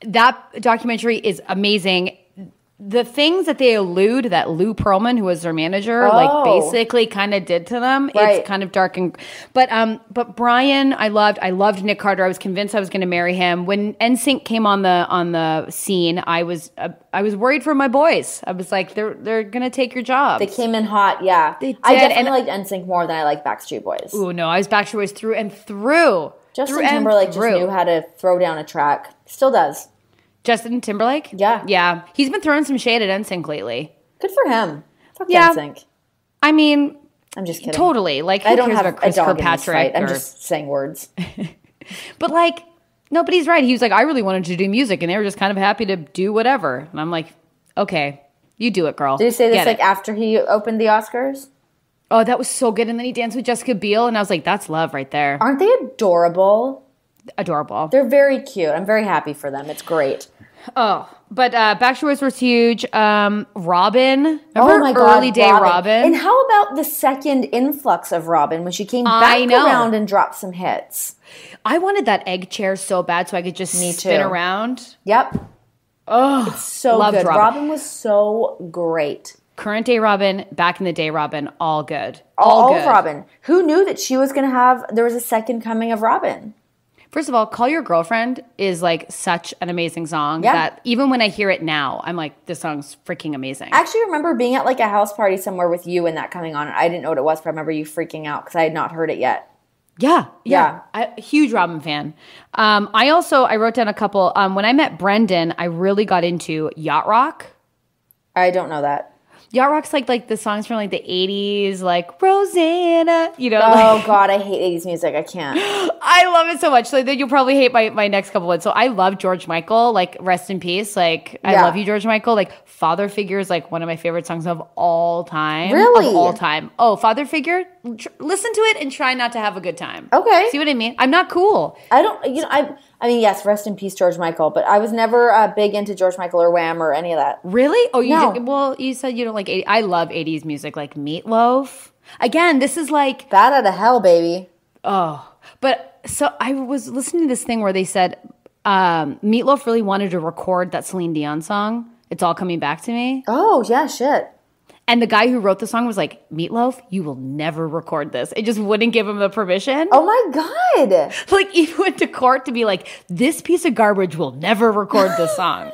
[SPEAKER 1] That documentary is amazing. The things that they allude that Lou Pearlman, who was their manager, like basically kind of did to them. Right. It's kind of dark but Brian, I loved Nick Carter. I was convinced I was going to marry him. When NSYNC came on the scene, I was worried for my boys. I was like, they're going to take your job.
[SPEAKER 2] They came in hot, yeah. They did. I definitely liked NSYNC more than I liked Backstreet Boys.
[SPEAKER 1] Ooh, no, I was Backstreet Boys through and through.
[SPEAKER 2] Justin Timberlake just knew how to throw down a track. Still does.
[SPEAKER 1] Justin Timberlake?
[SPEAKER 2] Yeah.
[SPEAKER 1] Yeah. He's been throwing some shade at NSYNC lately.
[SPEAKER 2] Good for him. Fuck NSYNC.
[SPEAKER 1] I mean,
[SPEAKER 2] I'm just kidding.
[SPEAKER 1] Totally. Like, I don't cares about Chris Kirkpatrick?
[SPEAKER 2] I'm just saying words.
[SPEAKER 1] But like, no, but he's right. He was like, I really wanted to do music, and they were just kind of happy to do whatever. And I'm like, okay, you do it, girl.
[SPEAKER 2] Did he say this after he opened the Oscars?
[SPEAKER 1] Oh, that was so good. And then he danced with Jessica Biel, and I was like, that's love right there.
[SPEAKER 2] Aren't they adorable?
[SPEAKER 1] Adorable.
[SPEAKER 2] They're very cute. I'm very happy for them. It's great.
[SPEAKER 1] Oh, but Backstreet Boys was huge. Robin. Remember
[SPEAKER 2] my God,
[SPEAKER 1] early day Robin?
[SPEAKER 2] And how about the second influx of Robin when she came back around and dropped some hits?
[SPEAKER 1] I wanted that egg chair so bad so I could just spin around.
[SPEAKER 2] Yep.
[SPEAKER 1] Oh,
[SPEAKER 2] it's so good. Robin was so great.
[SPEAKER 1] Current day Robin, back in the day Robin, all good.
[SPEAKER 2] All
[SPEAKER 1] good.
[SPEAKER 2] Of Robin. Who knew that she was going to there was a second coming of Robin?
[SPEAKER 1] First of all, Call Your Girlfriend is like such an amazing song that even when I hear it now, I'm like, this song's freaking amazing.
[SPEAKER 2] I actually remember being at like a house party somewhere with you and that coming on. I didn't know what it was, but I remember you freaking out because I had not heard it yet.
[SPEAKER 1] Yeah. Huge Robin fan. I wrote down a couple. When I met Brendan, I really got into Yacht Rock.
[SPEAKER 2] I don't know that.
[SPEAKER 1] Yacht Rock's like the songs from like the 80s, like Rosanna, you know.
[SPEAKER 2] Oh, God, I hate 80s music. I can't.
[SPEAKER 1] I love it so much. Like, you'll probably hate my next couple ones. So I love George Michael, like, rest in peace. Like, I love you, George Michael. Like, Father Figure is like one of my favorite songs of all time.
[SPEAKER 2] Really?
[SPEAKER 1] Of all time. Oh, Father Figure? Listen to it and try not to have a good time.
[SPEAKER 2] Okay.
[SPEAKER 1] See what I mean? I'm not cool.
[SPEAKER 2] I mean, yes, rest in peace, George Michael, but I was never big into George Michael or Wham or any of that.
[SPEAKER 1] Really? Oh,
[SPEAKER 2] No.
[SPEAKER 1] Well, you said you don't like 80s. I love 80s music, like Meatloaf. Again, this is like...
[SPEAKER 2] Bat out of hell, baby.
[SPEAKER 1] Oh. But, so I was listening to this thing where they said Meatloaf really wanted to record that Celine Dion song, It's All Coming Back to Me.
[SPEAKER 2] Oh, yeah, shit.
[SPEAKER 1] And the guy who wrote the song was like, Meatloaf, you will never record this. It just wouldn't give him the permission.
[SPEAKER 2] Oh, my God.
[SPEAKER 1] Like, he went to court to be like, this piece of garbage will never record this song.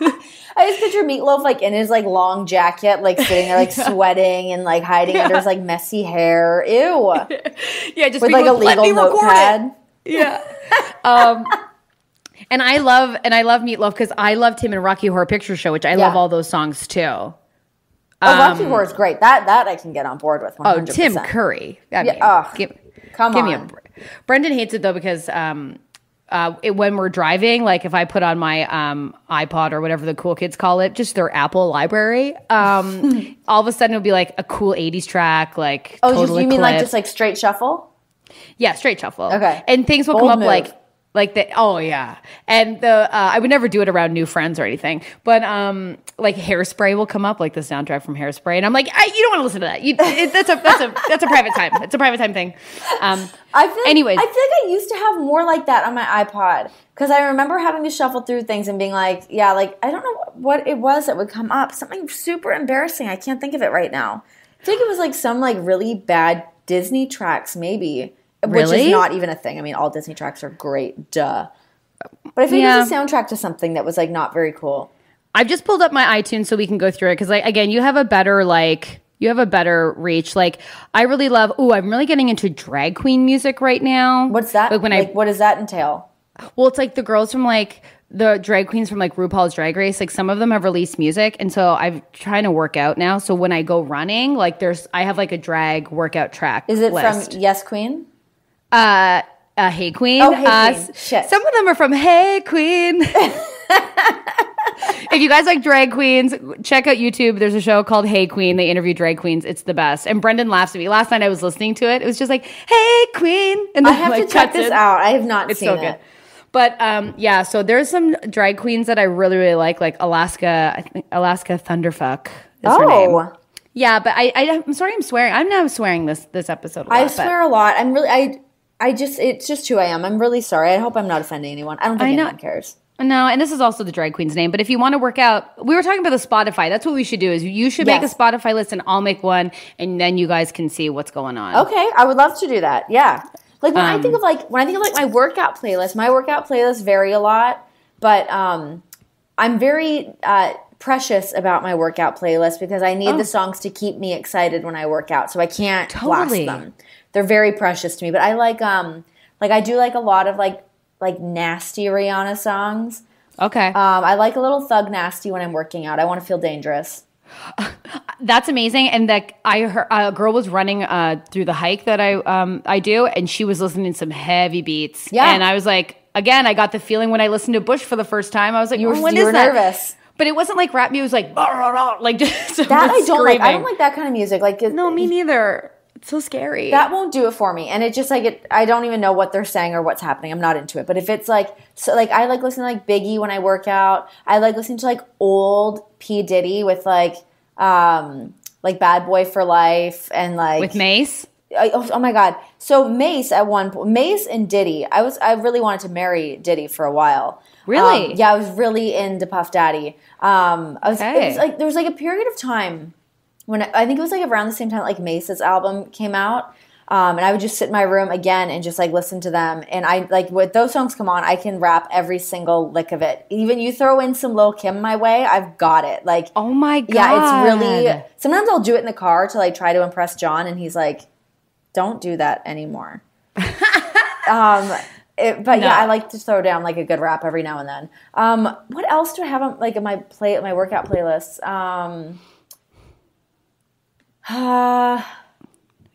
[SPEAKER 2] I just picture Meatloaf, like, in his, like, long jacket, like, sitting there, like, sweating and, like, hiding under his, like, messy hair. Ew.
[SPEAKER 1] Yeah, just
[SPEAKER 2] with, like, a legal notepad.
[SPEAKER 1] Yeah. And I love Meatloaf because I loved him in Rocky Horror Picture Show, which I love all those songs, too.
[SPEAKER 2] Rocky Horror is great. That I can get on board with 100%.
[SPEAKER 1] Oh, Tim Curry.
[SPEAKER 2] Come on.
[SPEAKER 1] Brendan hates it, though, because when we're driving, like if I put on my iPod or whatever the cool kids call it, just their Apple library, all of a sudden it'll be like a cool 80s track, like Total
[SPEAKER 2] you mean like
[SPEAKER 1] Eclipse.
[SPEAKER 2] just like straight shuffle?
[SPEAKER 1] Yeah, straight shuffle.
[SPEAKER 2] Okay.
[SPEAKER 1] And things will
[SPEAKER 2] Bold
[SPEAKER 1] come up
[SPEAKER 2] move.
[SPEAKER 1] like the and I would never do it around new friends or anything, but like Hairspray will come up, like the soundtrack from Hairspray, and I'm like, you don't want to listen to that. That's a private time. It's a private time thing.
[SPEAKER 2] I feel like I used to have more like that on my iPod because I remember having to shuffle through things and being like, I don't know what it was that would come up. Something super embarrassing. I can't think of it right now. I think it was like some like really bad Disney tracks, maybe.
[SPEAKER 1] Really?
[SPEAKER 2] Which is not even a thing. I mean, all Disney tracks are great, duh. But I think it was a soundtrack to something that was like not very cool.
[SPEAKER 1] I've just pulled up my iTunes so we can go through it because, like, again, you have a better reach. Like, I really love. I'm really getting into drag queen music right now.
[SPEAKER 2] What's that?
[SPEAKER 1] Like
[SPEAKER 2] what does that entail?
[SPEAKER 1] Well, it's like the girls from like the drag queens from like RuPaul's Drag Race, like some of them have released music, and so I'm trying to work out now. So when I go running, like I have like a drag workout track.
[SPEAKER 2] Is it
[SPEAKER 1] list.
[SPEAKER 2] from Yes Queen?
[SPEAKER 1] Hey Queen.
[SPEAKER 2] Oh, Hey Queen. Shit.
[SPEAKER 1] Some of them are from Hey Queen. If you guys like drag queens, check out YouTube. There's a show called Hey Queen. They interview drag queens. It's the best. And Brendan laughs at me. Last night I was listening to it. It was just like, Hey Queen. And then
[SPEAKER 2] I have
[SPEAKER 1] like,
[SPEAKER 2] to check this out. I have not
[SPEAKER 1] it's
[SPEAKER 2] seen
[SPEAKER 1] so
[SPEAKER 2] it.
[SPEAKER 1] good. But yeah, so there's some drag queens that I really, really like Alaska. I think Alaska Thunderfuck is her name. Yeah, but I'm sorry I'm swearing. I'm now swearing this episode a lot.
[SPEAKER 2] I swear a lot. I'm really it's just who I am. I'm really sorry. I hope I'm not offending anyone. I don't think anyone cares.
[SPEAKER 1] No, and this is also the drag queen's name. But if you want to work out, we were talking about the Spotify. That's what we should do. Is you should make a Spotify list, and I'll make one, and then you guys can see what's going on.
[SPEAKER 2] Okay, I would love to do that. Yeah, like when I think of my workout playlists vary a lot. But I'm very precious about my workout playlist because I need the songs to keep me excited when I work out, so I can't blast them. They're very precious to me. But I like I do like a lot of like nasty Rihanna songs.
[SPEAKER 1] Okay.
[SPEAKER 2] I like a little thug nasty when I'm working out. I want to feel dangerous.
[SPEAKER 1] That's amazing. And I heard a girl was running through the hike that I do, and she was listening to some heavy beats. Yeah. And I was like, again, I got the feeling when I listened to Bush for the first time, I was like, you were
[SPEAKER 2] nervous.
[SPEAKER 1] But it wasn't like rap music, like rah, rah, rah, like just
[SPEAKER 2] that I don't like. I don't like that kind of music. Like
[SPEAKER 1] no, me neither. It's so scary.
[SPEAKER 2] That won't do it for me. And it just I don't even know what they're saying or what's happening. I'm not into it. But if it's I like listening to like Biggie when I work out. I like listening to like old P. Diddy with like Bad Boy for Life and like
[SPEAKER 1] with Mace.
[SPEAKER 2] Oh my God. So Mace and Diddy. I really wanted to marry Diddy for a while.
[SPEAKER 1] Really?
[SPEAKER 2] Yeah, I was really into Puff Daddy. It was like there was like a period of time when I think it was like around the same time like Mace's album came out. And I would just sit in my room again and just like listen to them. And I like when those songs come on, I can rap every single lick of it. Even you throw in some Lil' Kim my way, I've got it. Like,
[SPEAKER 1] oh my God.
[SPEAKER 2] Yeah, it's really, sometimes I'll do it in the car to like try to impress John. And he's like, don't do that anymore. Yeah, I like to throw down like a good rap every now and then. What else do I have on like in my workout playlists?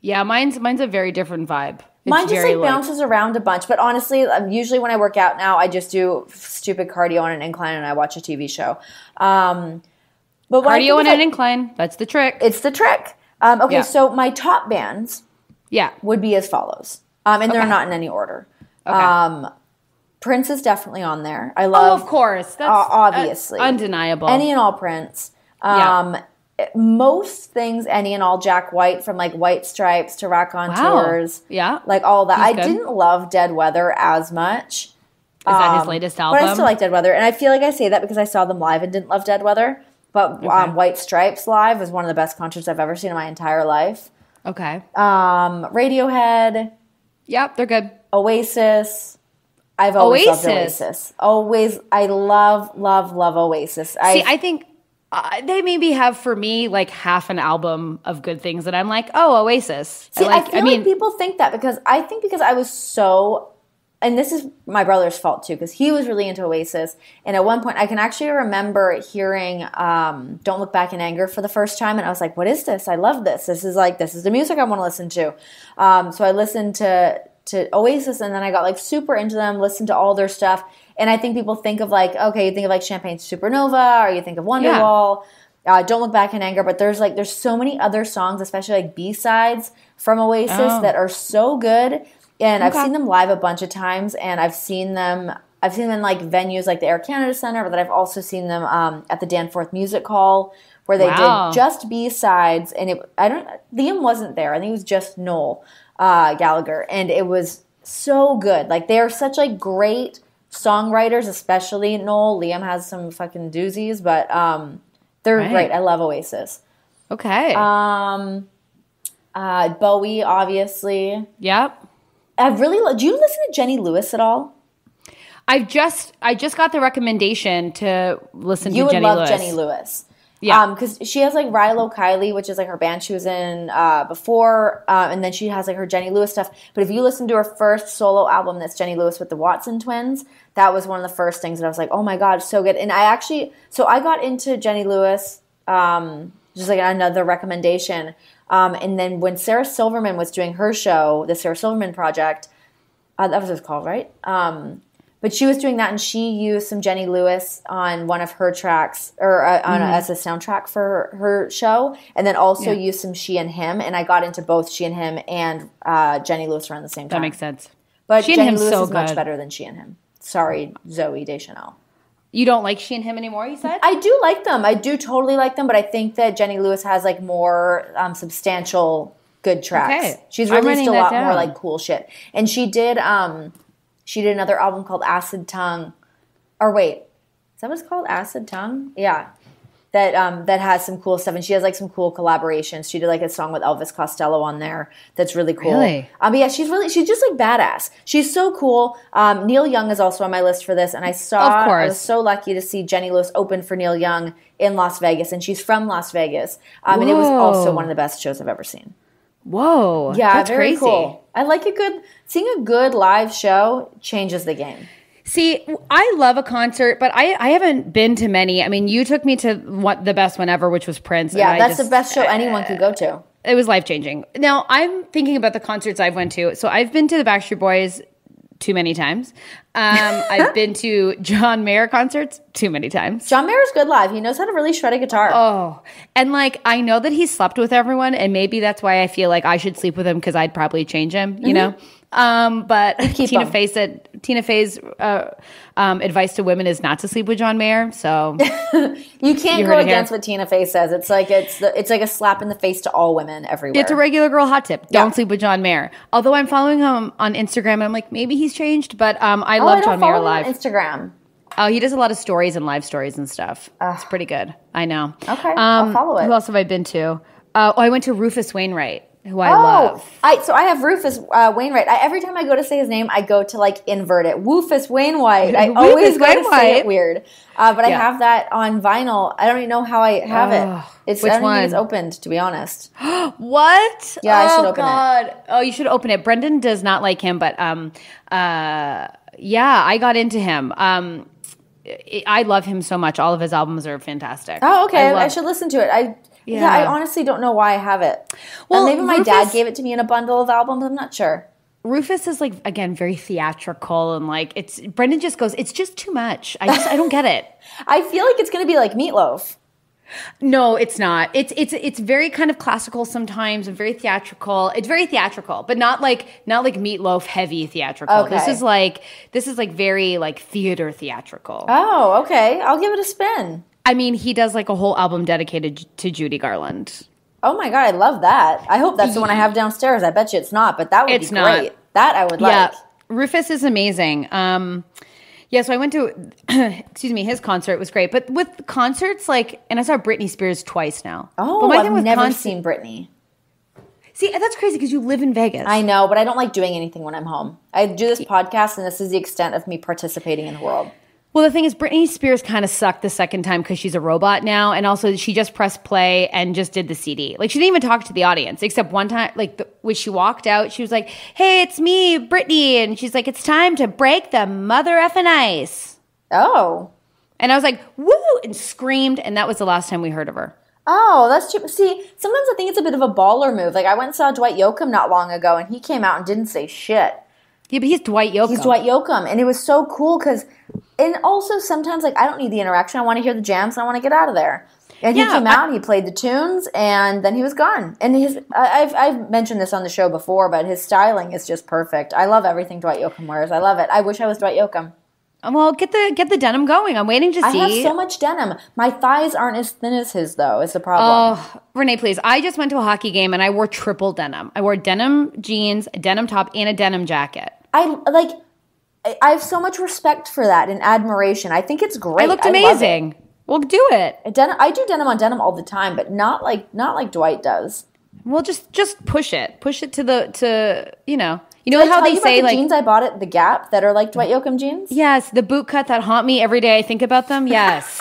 [SPEAKER 1] Yeah, mine's a very different vibe.
[SPEAKER 2] Mine just like bounces around a bunch. But honestly, usually when I work out now, I just do stupid cardio on an incline and I watch a TV show. But
[SPEAKER 1] cardio on an incline, that's the trick.
[SPEAKER 2] It's the trick. Okay, so my top bands would be as follows. And they're not in any order. Okay. Prince is definitely on there. I love.
[SPEAKER 1] Oh, of course. That's
[SPEAKER 2] obviously
[SPEAKER 1] undeniable.
[SPEAKER 2] Any and all Prince. Most things, any and all Jack White, from like White Stripes to Rock on Tours.
[SPEAKER 1] Yeah.
[SPEAKER 2] Like all that. I didn't love Dead Weather as much.
[SPEAKER 1] Is that his latest album?
[SPEAKER 2] But I still like Dead Weather. And I feel like I say that because I saw them live and didn't love Dead Weather. But White Stripes live was one of the best concerts I've ever seen in my entire life.
[SPEAKER 1] Okay.
[SPEAKER 2] Radiohead.
[SPEAKER 1] Yep, they're good.
[SPEAKER 2] Oasis. I've always loved Oasis. I love Oasis.
[SPEAKER 1] I think they maybe have for me like half an album of good things that I'm like, oh, Oasis.
[SPEAKER 2] I feel like people think that because I was so, and this is my brother's fault too because he was really into Oasis, and at one point I can actually remember hearing "Don't Look Back in Anger" for the first time, and I was like, what is this? I love this. This is the music I want to listen to. So I listened to Oasis, and then I got like super into them, listened to all their stuff. And I think people think of like, okay, you think of like Champagne Supernova, or you think of Wonderwall, Don't Look Back in Anger, but there's so many other songs, especially like B-sides from Oasis that are so good. And I've seen them live a bunch of times, and I've seen them in like venues like the Air Canada Centre, but then I've also seen them at the Danforth Music Hall where they did just B-sides, and Liam wasn't there. I think it was just Noel Gallagher, and it was so good. Like they are such like great songwriters, especially Noel. Liam has some fucking doozies, but they're great. I love Oasis.
[SPEAKER 1] Okay.
[SPEAKER 2] Bowie, obviously.
[SPEAKER 1] Yep.
[SPEAKER 2] Do you listen to Jenny Lewis at all?
[SPEAKER 1] I just got the recommendation to listen to Jenny Lewis.
[SPEAKER 2] You would love Jenny Lewis.
[SPEAKER 1] Yeah.
[SPEAKER 2] Because she has like Rilo Kiley, which is like her band she was in before, and then she has like her Jenny Lewis stuff. But if you listen to her first solo album, that's Jenny Lewis with the Watson twins, that was one of the first things that I was like, oh my God, so good. And I got into Jenny Lewis, just like another recommendation. And then when Sarah Silverman was doing her show, the Sarah Silverman Project, that was what it's called, right? But she was doing that, and she used some Jenny Lewis on one of her tracks, or as a soundtrack for her show, and then also used some She and Him. And I got into both She and Him and Jenny Lewis around the same time.
[SPEAKER 1] That makes sense.
[SPEAKER 2] But Jenny Lewis is much better than She and Him. Sorry, Zooey Deschanel.
[SPEAKER 1] You don't like She and Him anymore, you said?
[SPEAKER 2] I do like them. I do totally like them, but I think that Jenny Lewis has like more substantial good tracks.
[SPEAKER 1] Okay.
[SPEAKER 2] She's released a lot more like cool shit. And she did another album called Acid Tongue. Or wait, is that what it's called? Acid Tongue? Yeah. That has some cool stuff, and she has like some cool collaborations. She did like a song with Elvis Costello on there that's really cool.
[SPEAKER 1] Really?
[SPEAKER 2] But yeah, she's just like badass. She's so cool. Neil Young is also on my list for this, and I was so lucky to see Jenny Lewis open for Neil Young in Las Vegas, and she's from Las Vegas. And it was also one of the best shows I've ever seen.
[SPEAKER 1] Whoa.
[SPEAKER 2] Yeah,
[SPEAKER 1] that's
[SPEAKER 2] very
[SPEAKER 1] crazy.
[SPEAKER 2] Cool. I like seeing a good live show changes the game.
[SPEAKER 1] See, I love a concert, but I haven't been to many. I mean, you took me to the best one ever, which was Prince.
[SPEAKER 2] Yeah, that's the best show anyone could go to.
[SPEAKER 1] It was life-changing. Now, I'm thinking about the concerts I've went to. So I've been to the Backstreet Boys too many times. I've been to John Mayer concerts too many times.
[SPEAKER 2] John Mayer's good live. He knows how to really shred a guitar.
[SPEAKER 1] Oh, and like I know that he slept with everyone, and maybe that's why I feel like I should sleep with him because I'd probably change him, you know? But Tina Fey's advice to women is not to sleep with John Mayer. So
[SPEAKER 2] you can't go against what Tina Fey says. It's like a slap in the face to all women everywhere.
[SPEAKER 1] It's a regular girl hot tip. Don't sleep with John Mayer. Although I'm following him on Instagram, and I'm like, maybe he's changed. But I love John Mayer live.
[SPEAKER 2] On Instagram.
[SPEAKER 1] Oh, he does a lot of stories and live stories and stuff. It's pretty good. I know.
[SPEAKER 2] Okay, I'll follow it.
[SPEAKER 1] Who else have I been to? I went to Rufus Wainwright, who I love.
[SPEAKER 2] So I have Rufus Wainwright. Every time I go to say his name, I go to like invert it. Woofus Wainwright. I always go to say it weird. But I have that on vinyl. I don't even know how I have it. I don't think it's opened, to be honest.
[SPEAKER 1] What?
[SPEAKER 2] Yeah, I should open it.
[SPEAKER 1] Oh, you should open it. Brendan does not like him, but yeah, I got into him. I love him so much. All of his albums are fantastic.
[SPEAKER 2] Oh, okay. I should listen to it. I honestly don't know why I have it. Well, maybe my dad gave it to me in a bundle of albums. I'm not sure.
[SPEAKER 1] Rufus is like, again, very theatrical, and like Brendan just goes, it's just too much. I don't get it.
[SPEAKER 2] I feel like it's going to be like Meatloaf.
[SPEAKER 1] No, it's not. It's very kind of classical sometimes and very theatrical. It's very theatrical, but not like Meatloaf heavy theatrical.
[SPEAKER 2] Okay.
[SPEAKER 1] This is like very like theater theatrical.
[SPEAKER 2] Oh, okay. I'll give it a spin.
[SPEAKER 1] I mean, he does like a whole album dedicated to Judy Garland.
[SPEAKER 2] Oh my God, I love that. I hope that's the one I have downstairs. I bet you it's not, but that would be great. That I would like.
[SPEAKER 1] Yeah, Rufus is amazing. Yeah, so I went to, his concert was great. But with concerts, and I saw Britney Spears twice now.
[SPEAKER 2] Oh,
[SPEAKER 1] but
[SPEAKER 2] I've never seen Britney.
[SPEAKER 1] See, that's crazy because you live in Vegas.
[SPEAKER 2] I know, but I don't like doing anything when I'm home. I do this podcast, and this is the extent of me participating in the world.
[SPEAKER 1] Well, the thing is, Britney Spears kind of sucked the second time because she's a robot now, and also she just pressed play and just did the CD. Like, she didn't even talk to the audience, except one time, when she walked out, she was like, "Hey, it's me, Britney," and she's like, "It's time to break the mother effing ice."
[SPEAKER 2] Oh.
[SPEAKER 1] And I was like, "Woo!" and screamed, and that was the last time we heard of her.
[SPEAKER 2] Oh, that's cheap. See, sometimes I think it's a bit of a baller move. Like, I went and saw Dwight Yoakam not long ago, and he came out and didn't say shit.
[SPEAKER 1] Yeah, but he's Dwight Yoakam.
[SPEAKER 2] He's Dwight Yoakam, and it was so cool because, and also sometimes I don't need the interaction. I want to hear the jams, and I want to get out of there. And he came out, he played the tunes, and then he was gone. And I've mentioned this on the show before, but his styling is just perfect. I love everything Dwight Yoakam wears. I love it. I wish I was Dwight Yoakam.
[SPEAKER 1] Well, get the denim going. I'm waiting to see.
[SPEAKER 2] I have so much denim. My thighs aren't as thin as his, though, is the problem.
[SPEAKER 1] Oh, Renee, please. I just went to a hockey game, and I wore triple denim. I wore denim jeans, a denim top, and a denim jacket.
[SPEAKER 2] I have so much respect for that and admiration. I think it's great.
[SPEAKER 1] I looked amazing. Well, do it.
[SPEAKER 2] I do denim on denim all the time, but not like Dwight does.
[SPEAKER 1] Well, just push it. Push it to you know. You know
[SPEAKER 2] Did
[SPEAKER 1] how
[SPEAKER 2] I tell
[SPEAKER 1] they
[SPEAKER 2] you
[SPEAKER 1] say
[SPEAKER 2] about the jeans I bought at the Gap that are like Dwight Yoakam jeans?
[SPEAKER 1] Yes, the boot cut that haunt me every day I think about them. Yes.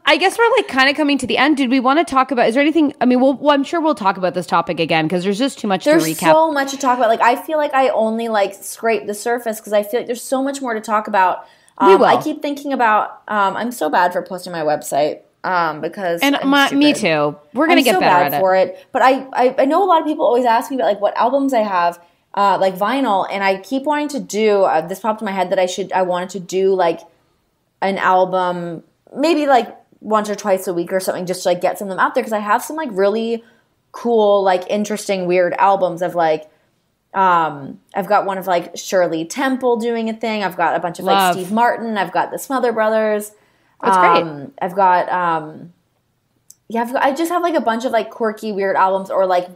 [SPEAKER 1] I guess we're like kind of coming to the end. Did we want to talk about, is there anything, I mean, I'm sure we'll talk about this topic again because there's just too much to recap.
[SPEAKER 2] There's so much to talk about. Like, I feel like I only like scrape the surface because I feel like there's so much more to talk about.
[SPEAKER 1] We will.
[SPEAKER 2] I keep thinking about, I'm so bad for posting my website because
[SPEAKER 1] me too. We're going to get better at it.
[SPEAKER 2] For it. But I know a lot of people always ask me about like what albums I have, like vinyl, and I keep wanting to do, this popped in my head that I wanted to do like an album, maybe like once or twice a week or something, just to like get some of them out there because I have some like really cool, like interesting, weird albums of like, I've got one of like Shirley Temple doing a thing. I've got a bunch of like Steve Martin. I've got the Smother Brothers.
[SPEAKER 1] That's great.
[SPEAKER 2] I've got, I just have like a bunch of like quirky, weird albums or like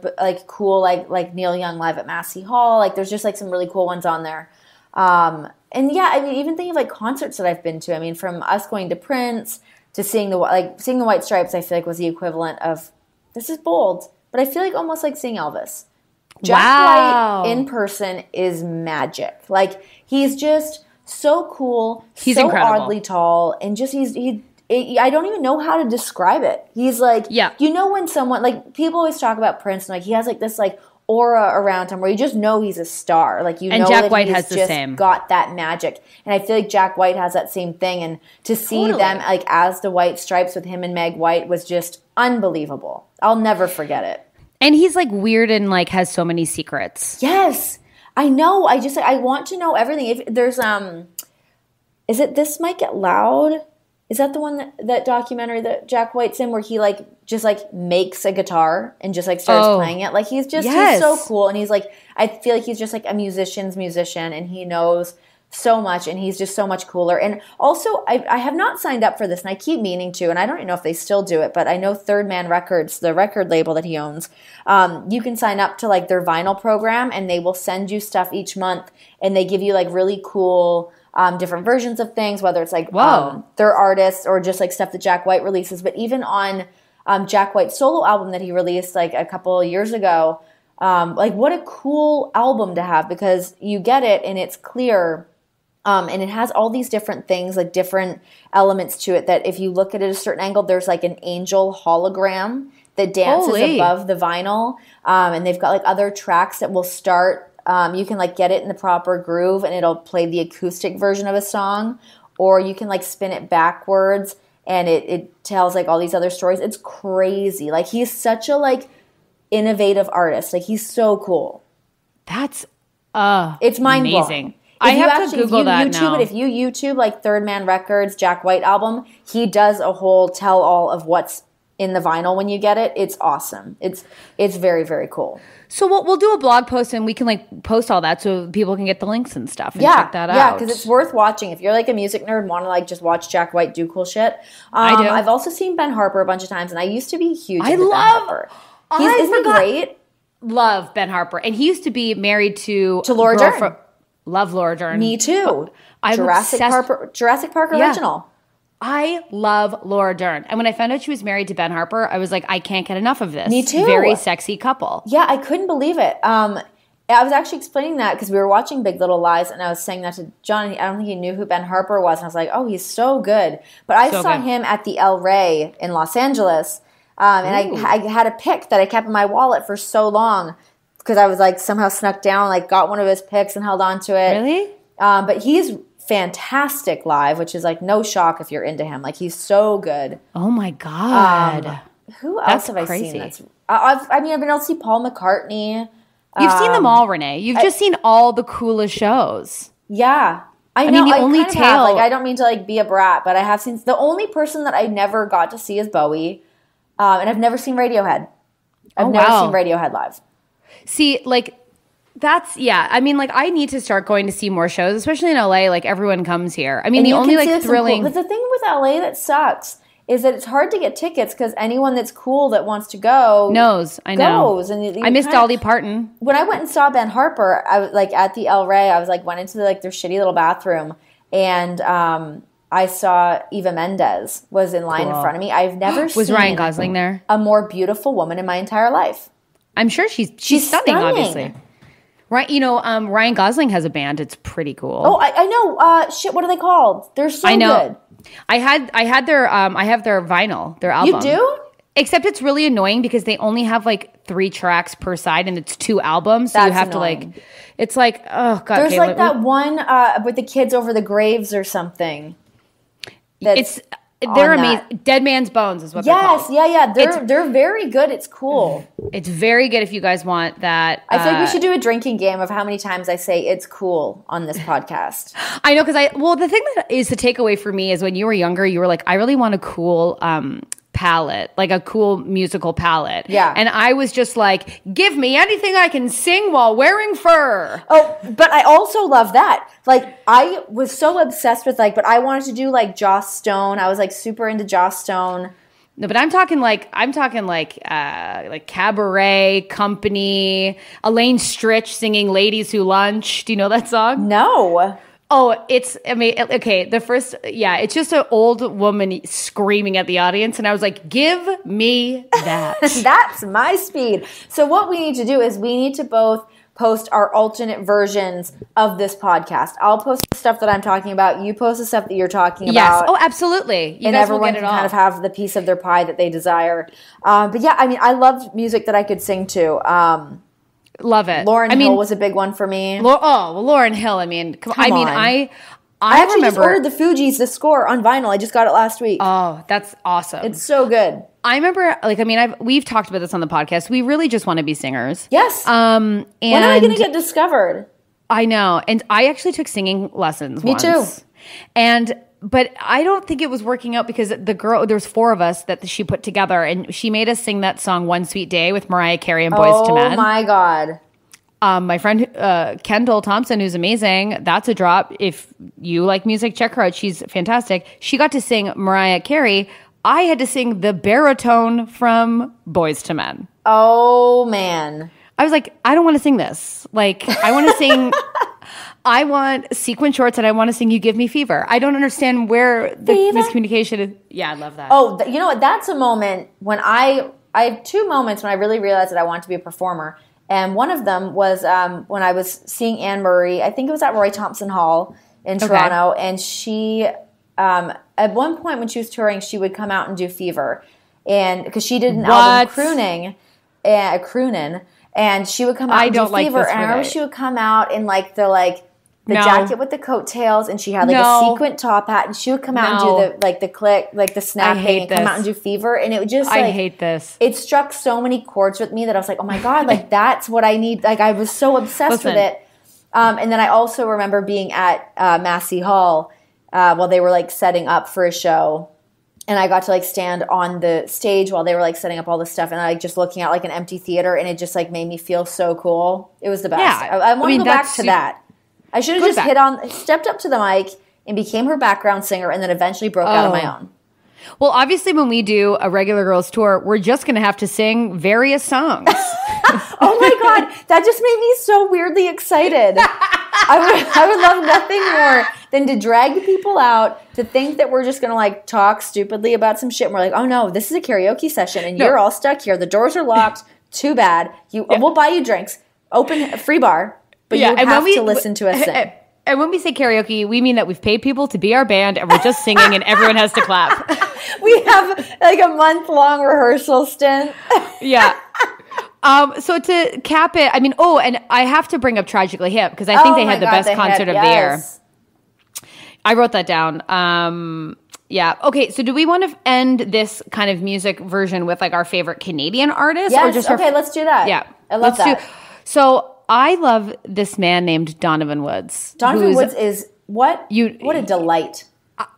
[SPEAKER 2] cool, like Neil Young live at Massey Hall. Like there's just like some really cool ones on there. And yeah, I mean, even thinking of like concerts that I've been to, I mean, from us going to Prince to seeing the White Stripes, I feel like was the equivalent of, this is bold, but I feel like almost like seeing Elvis. Jack White in person is magic. Like he's just so cool.
[SPEAKER 1] He's
[SPEAKER 2] so
[SPEAKER 1] incredible.
[SPEAKER 2] Oddly tall, and just I don't even know how to describe it. He's like, you know, when someone like people always talk about Prince, and like he has like this like aura around him where you just know he's a star. Like you know
[SPEAKER 1] Jack
[SPEAKER 2] that
[SPEAKER 1] White
[SPEAKER 2] he's
[SPEAKER 1] has the
[SPEAKER 2] just
[SPEAKER 1] same.
[SPEAKER 2] got that magic. And I feel like Jack White has that same thing. And to see them like as the White Stripes with him and Meg White was just unbelievable. I'll never forget it.
[SPEAKER 1] And he's like weird and like has so many secrets.
[SPEAKER 2] Yes. I know. I want to know everything. If there's is it This Might Get Loud? Is that the one that documentary that Jack White's in where he like just like makes a guitar and just like starts playing it? Like he's so cool, and he's like, I feel like he's just like a musician's musician, and he knows so much, and he's just so much cooler. And also, I have not signed up for this, and I keep meaning to, and I don't even know if they still do it, but I know Third Man Records, the record label that he owns, you can sign up to like their vinyl program, and they will send you stuff each month, and they give you like really cool different versions of things, whether it's like their artists or just like stuff that Jack White releases. But even on Jack White's solo album that he released like a couple of years ago, like what a cool album to have, because you get it and it's clear. And it has all these different things, like different elements to it that if you look at it at a certain angle, there's like an angel hologram that dances above the vinyl. And they've got like other tracks that will start. You can like get it in the proper groove and it'll play the acoustic version of a song, or you can like spin it backwards and it tells like all these other stories. It's crazy. Like he's such a like innovative artist. Like he's so cool.
[SPEAKER 1] That's
[SPEAKER 2] it's mind
[SPEAKER 1] amazing.
[SPEAKER 2] blowing.
[SPEAKER 1] I have to Google that
[SPEAKER 2] YouTube
[SPEAKER 1] now.
[SPEAKER 2] If you YouTube like Third Man Records, Jack White album, he does a whole tell all of what's in the vinyl when you get it. It's awesome. It's very, very cool.
[SPEAKER 1] So we'll do a blog post and we can like post all that so people can get the links and stuff and check that out.
[SPEAKER 2] Yeah, because it's worth watching. If you're like a music nerd and want to like just watch Jack White do cool shit.
[SPEAKER 1] I do.
[SPEAKER 2] I've also seen Ben Harper a bunch of times, and I used to be huge into Ben Harper. Isn't he great?
[SPEAKER 1] Love Ben Harper. And he used to be married to
[SPEAKER 2] Laura Dern.
[SPEAKER 1] Love Laura Dern.
[SPEAKER 2] Me too. Jurassic Park original.
[SPEAKER 1] I love Laura Dern. And when I found out she was married to Ben Harper, I was like, I can't get enough of this.
[SPEAKER 2] Me too.
[SPEAKER 1] Very sexy couple.
[SPEAKER 2] Yeah, I couldn't believe it. I was actually explaining that because we were watching Big Little Lies, and I was saying that to John. I don't think he knew who Ben Harper was. And I was like, oh, he's so good. But I saw him at the El Rey in Los Angeles, and I had a pic that I kept in my wallet for so long because I was like somehow snuck down, like got one of his pics and held on to it.
[SPEAKER 1] Really?
[SPEAKER 2] But he's fantastic live, which is like no shock if you're into him. Like he's so good.
[SPEAKER 1] Oh my god!
[SPEAKER 2] Who else have I seen? I've been able to see Paul McCartney.
[SPEAKER 1] You've seen them all, Renee. You've just seen all the coolest shows.
[SPEAKER 2] Yeah, I know.
[SPEAKER 1] mean, the only tale.
[SPEAKER 2] Like I don't mean to like be a brat, but I have seen. The only person that I never got to see is Bowie, and I've never seen Radiohead. I've never seen Radiohead live.
[SPEAKER 1] See, like. I mean, like, I need to start going to see more shows, especially in LA. Like, everyone comes here. I mean, the only, like, thrilling...
[SPEAKER 2] But the thing with LA that sucks is that it's hard to get tickets because anyone that's cool that wants to go...
[SPEAKER 1] knows. I know.
[SPEAKER 2] Goes. And
[SPEAKER 1] I missed Dolly Parton.
[SPEAKER 2] When I went and saw Ben Harper, I was, like, at the El Rey, I was, like, went into, like, their shitty little bathroom, and I saw Eva Mendes was in line in front of me. I've never seen...
[SPEAKER 1] Was Ryan Gosling there?
[SPEAKER 2] A more beautiful woman in my entire life.
[SPEAKER 1] I'm sure she's stunning, obviously. Right, Ryan Gosling has a band. It's pretty cool.
[SPEAKER 2] Oh, I know. Shit, what are they called? They're so good.
[SPEAKER 1] I have their vinyl, their album.
[SPEAKER 2] You do?
[SPEAKER 1] Except it's really annoying because they only have like 3 tracks per side and it's 2 albums. So
[SPEAKER 2] That's
[SPEAKER 1] you have
[SPEAKER 2] annoying.
[SPEAKER 1] to like, it's like, oh God.
[SPEAKER 2] There's like that one with the kids over the graves or something.
[SPEAKER 1] They're amazing. Dead Man's Bones is what they're called.
[SPEAKER 2] Yeah. They're very good. It's cool.
[SPEAKER 1] It's very good if you guys want that.
[SPEAKER 2] I think we should do a drinking game of how many times I say it's cool on this podcast.
[SPEAKER 1] I know, because the thing that is the takeaway for me is when you were younger, you were like, I really want a cool palette, like a cool musical palette.
[SPEAKER 2] Yeah.
[SPEAKER 1] And I was just like, give me anything I can sing while wearing fur.
[SPEAKER 2] Oh, but I also love that. Like, I was so obsessed with but I wanted to do like Joss Stone. I was like super into Joss Stone.
[SPEAKER 1] No, but I'm talking like Cabaret, Company, Elaine Stritch singing Ladies Who Lunch. Do you know that song?
[SPEAKER 2] No.
[SPEAKER 1] Oh, it's just an old woman screaming at the audience. And I was like, give me that.
[SPEAKER 2] That's my speed. So what we need to do is we need to both post our alternate versions of this podcast. I'll post the stuff that I'm talking about. You post the stuff that you're talking about.
[SPEAKER 1] Yes. Oh, absolutely.
[SPEAKER 2] You and guys everyone will get can kind of have the piece of their pie that they desire. But yeah, I mean, I loved music that I could sing to.
[SPEAKER 1] Love it.
[SPEAKER 2] Lauryn Hill was a big one for me.
[SPEAKER 1] Lauryn Hill. I mean, come on.
[SPEAKER 2] I actually just ordered the Fugees, the score on vinyl. I just got it last week.
[SPEAKER 1] Oh, that's awesome.
[SPEAKER 2] It's so good.
[SPEAKER 1] I remember, we've talked about this on the podcast. We really just want to be singers.
[SPEAKER 2] Yes.
[SPEAKER 1] And
[SPEAKER 2] when are we going to get discovered?
[SPEAKER 1] I know. And I actually took singing lessons once.
[SPEAKER 2] Me too.
[SPEAKER 1] But I don't think it was working out because there's 4 of us that she put together, and she made us sing that song "One Sweet Day" with Mariah Carey and Boyz II Men.
[SPEAKER 2] Oh my God.
[SPEAKER 1] My friend Kendall Thompson, who's amazing, that's a drop. If you like music, check her out. She's fantastic. She got to sing Mariah Carey. I had to sing the baritone from Boyz II Men.
[SPEAKER 2] Oh, man.
[SPEAKER 1] I was like, I don't want to sing this. Like, I want to sing... I want sequin shorts and I want to sing You Give Me Fever. I don't understand where the miscommunication is. Yeah, I love that.
[SPEAKER 2] Oh, you know what? That's a moment when I have 2 moments when I really realized that I want to be a performer. And one of them was when I was seeing Anne Murray. I think it was at Roy Thompson Hall in Toronto. And she, at one point when she was touring, she would come out and do Fever. And because she did an album crooning. And she would come out and do Fever. And I remember she would come out in the jacket with the coattails, and she had a sequin top hat, and she would come out and do the click, the snap thing, and come out and do Fever, and it would just
[SPEAKER 1] I hate this.
[SPEAKER 2] It struck so many chords with me that I was like, oh my God, that's what I need. I was so obsessed with it. And then I also remember being at Massey Hall while they were setting up for a show. And I got to stand on the stage while they were setting up all this stuff, and I just looking at an empty theater, and it just made me feel so cool. It was the best.
[SPEAKER 1] Yeah,
[SPEAKER 2] I want to go back to that. I should have just stepped up to the mic and became her background singer, and then eventually broke out on my own.
[SPEAKER 1] Well, obviously, when we do a Regular Girls tour, we're just going to have to sing various songs.
[SPEAKER 2] Oh my God, that just made me so weirdly excited. I would love nothing more than to drag people out, to think that we're just going to talk stupidly about some shit. And we're like, oh no, this is a karaoke session and you're all stuck here. The doors are locked. Too bad. We'll buy you drinks. Open free bar, but you have to listen to us sing.
[SPEAKER 1] And when we say karaoke, we mean that we've paid people to be our band and we're just singing and everyone has to clap.
[SPEAKER 2] We have a month-long rehearsal stint.
[SPEAKER 1] Yeah. So to cap it, I mean, and I have to bring up Tragically Hip because I think they had the best concert of the year. I wrote that down. Yeah. Okay. So do we want to end this kind of music version with our favorite Canadian artist?
[SPEAKER 2] Yes.
[SPEAKER 1] Or just
[SPEAKER 2] okay. Let's do that.
[SPEAKER 1] Yeah.
[SPEAKER 2] I love that.
[SPEAKER 1] So I love this man named Donovan Woods.
[SPEAKER 2] Donovan Woods is what a delight.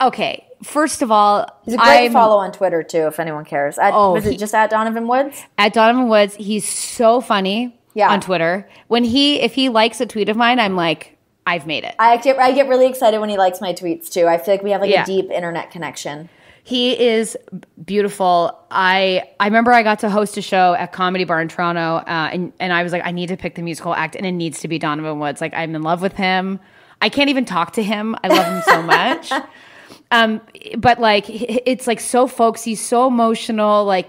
[SPEAKER 1] Okay. First of all,
[SPEAKER 2] he's a great follow on Twitter too, if anyone cares. Was it just at Donovan Woods?
[SPEAKER 1] At Donovan Woods, he's so funny on Twitter. If he likes a tweet of mine, I'm like, I've made it.
[SPEAKER 2] I get really excited when he likes my tweets too. I feel like we have a deep internet connection.
[SPEAKER 1] He is beautiful. I remember I got to host a show at Comedy Bar in Toronto, and I was like, I need to pick the musical act, and it needs to be Donovan Woods. I'm in love with him. I can't even talk to him. I love him so much. But it's so folksy, so emotional. I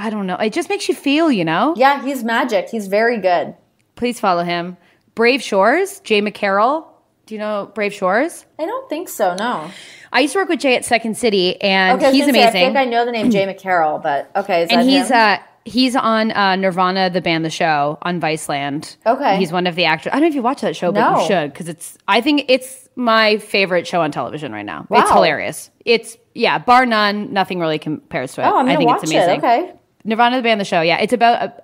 [SPEAKER 1] don't know. It just makes you feel,
[SPEAKER 2] Yeah, he's magic. He's very good.
[SPEAKER 1] Please follow him. Brave Shores, Jay McCarroll. Do you know Brave Shores?
[SPEAKER 2] I don't think so, no.
[SPEAKER 1] I used to work with Jay at Second City, and he's amazing.
[SPEAKER 2] I think I know the name Jay McCarroll, but okay, is that him?
[SPEAKER 1] He's on Nirvana, the band, the show on Viceland.
[SPEAKER 2] Okay.
[SPEAKER 1] He's one of the actors. I don't know if you watch that show, but you should, because I think it's my favorite show on television right now. Wow. It's hilarious. It's, bar none, nothing really compares to it.
[SPEAKER 2] Oh, I think
[SPEAKER 1] it's amazing.
[SPEAKER 2] Okay.
[SPEAKER 1] Nirvana, the band, the show. Yeah, it's about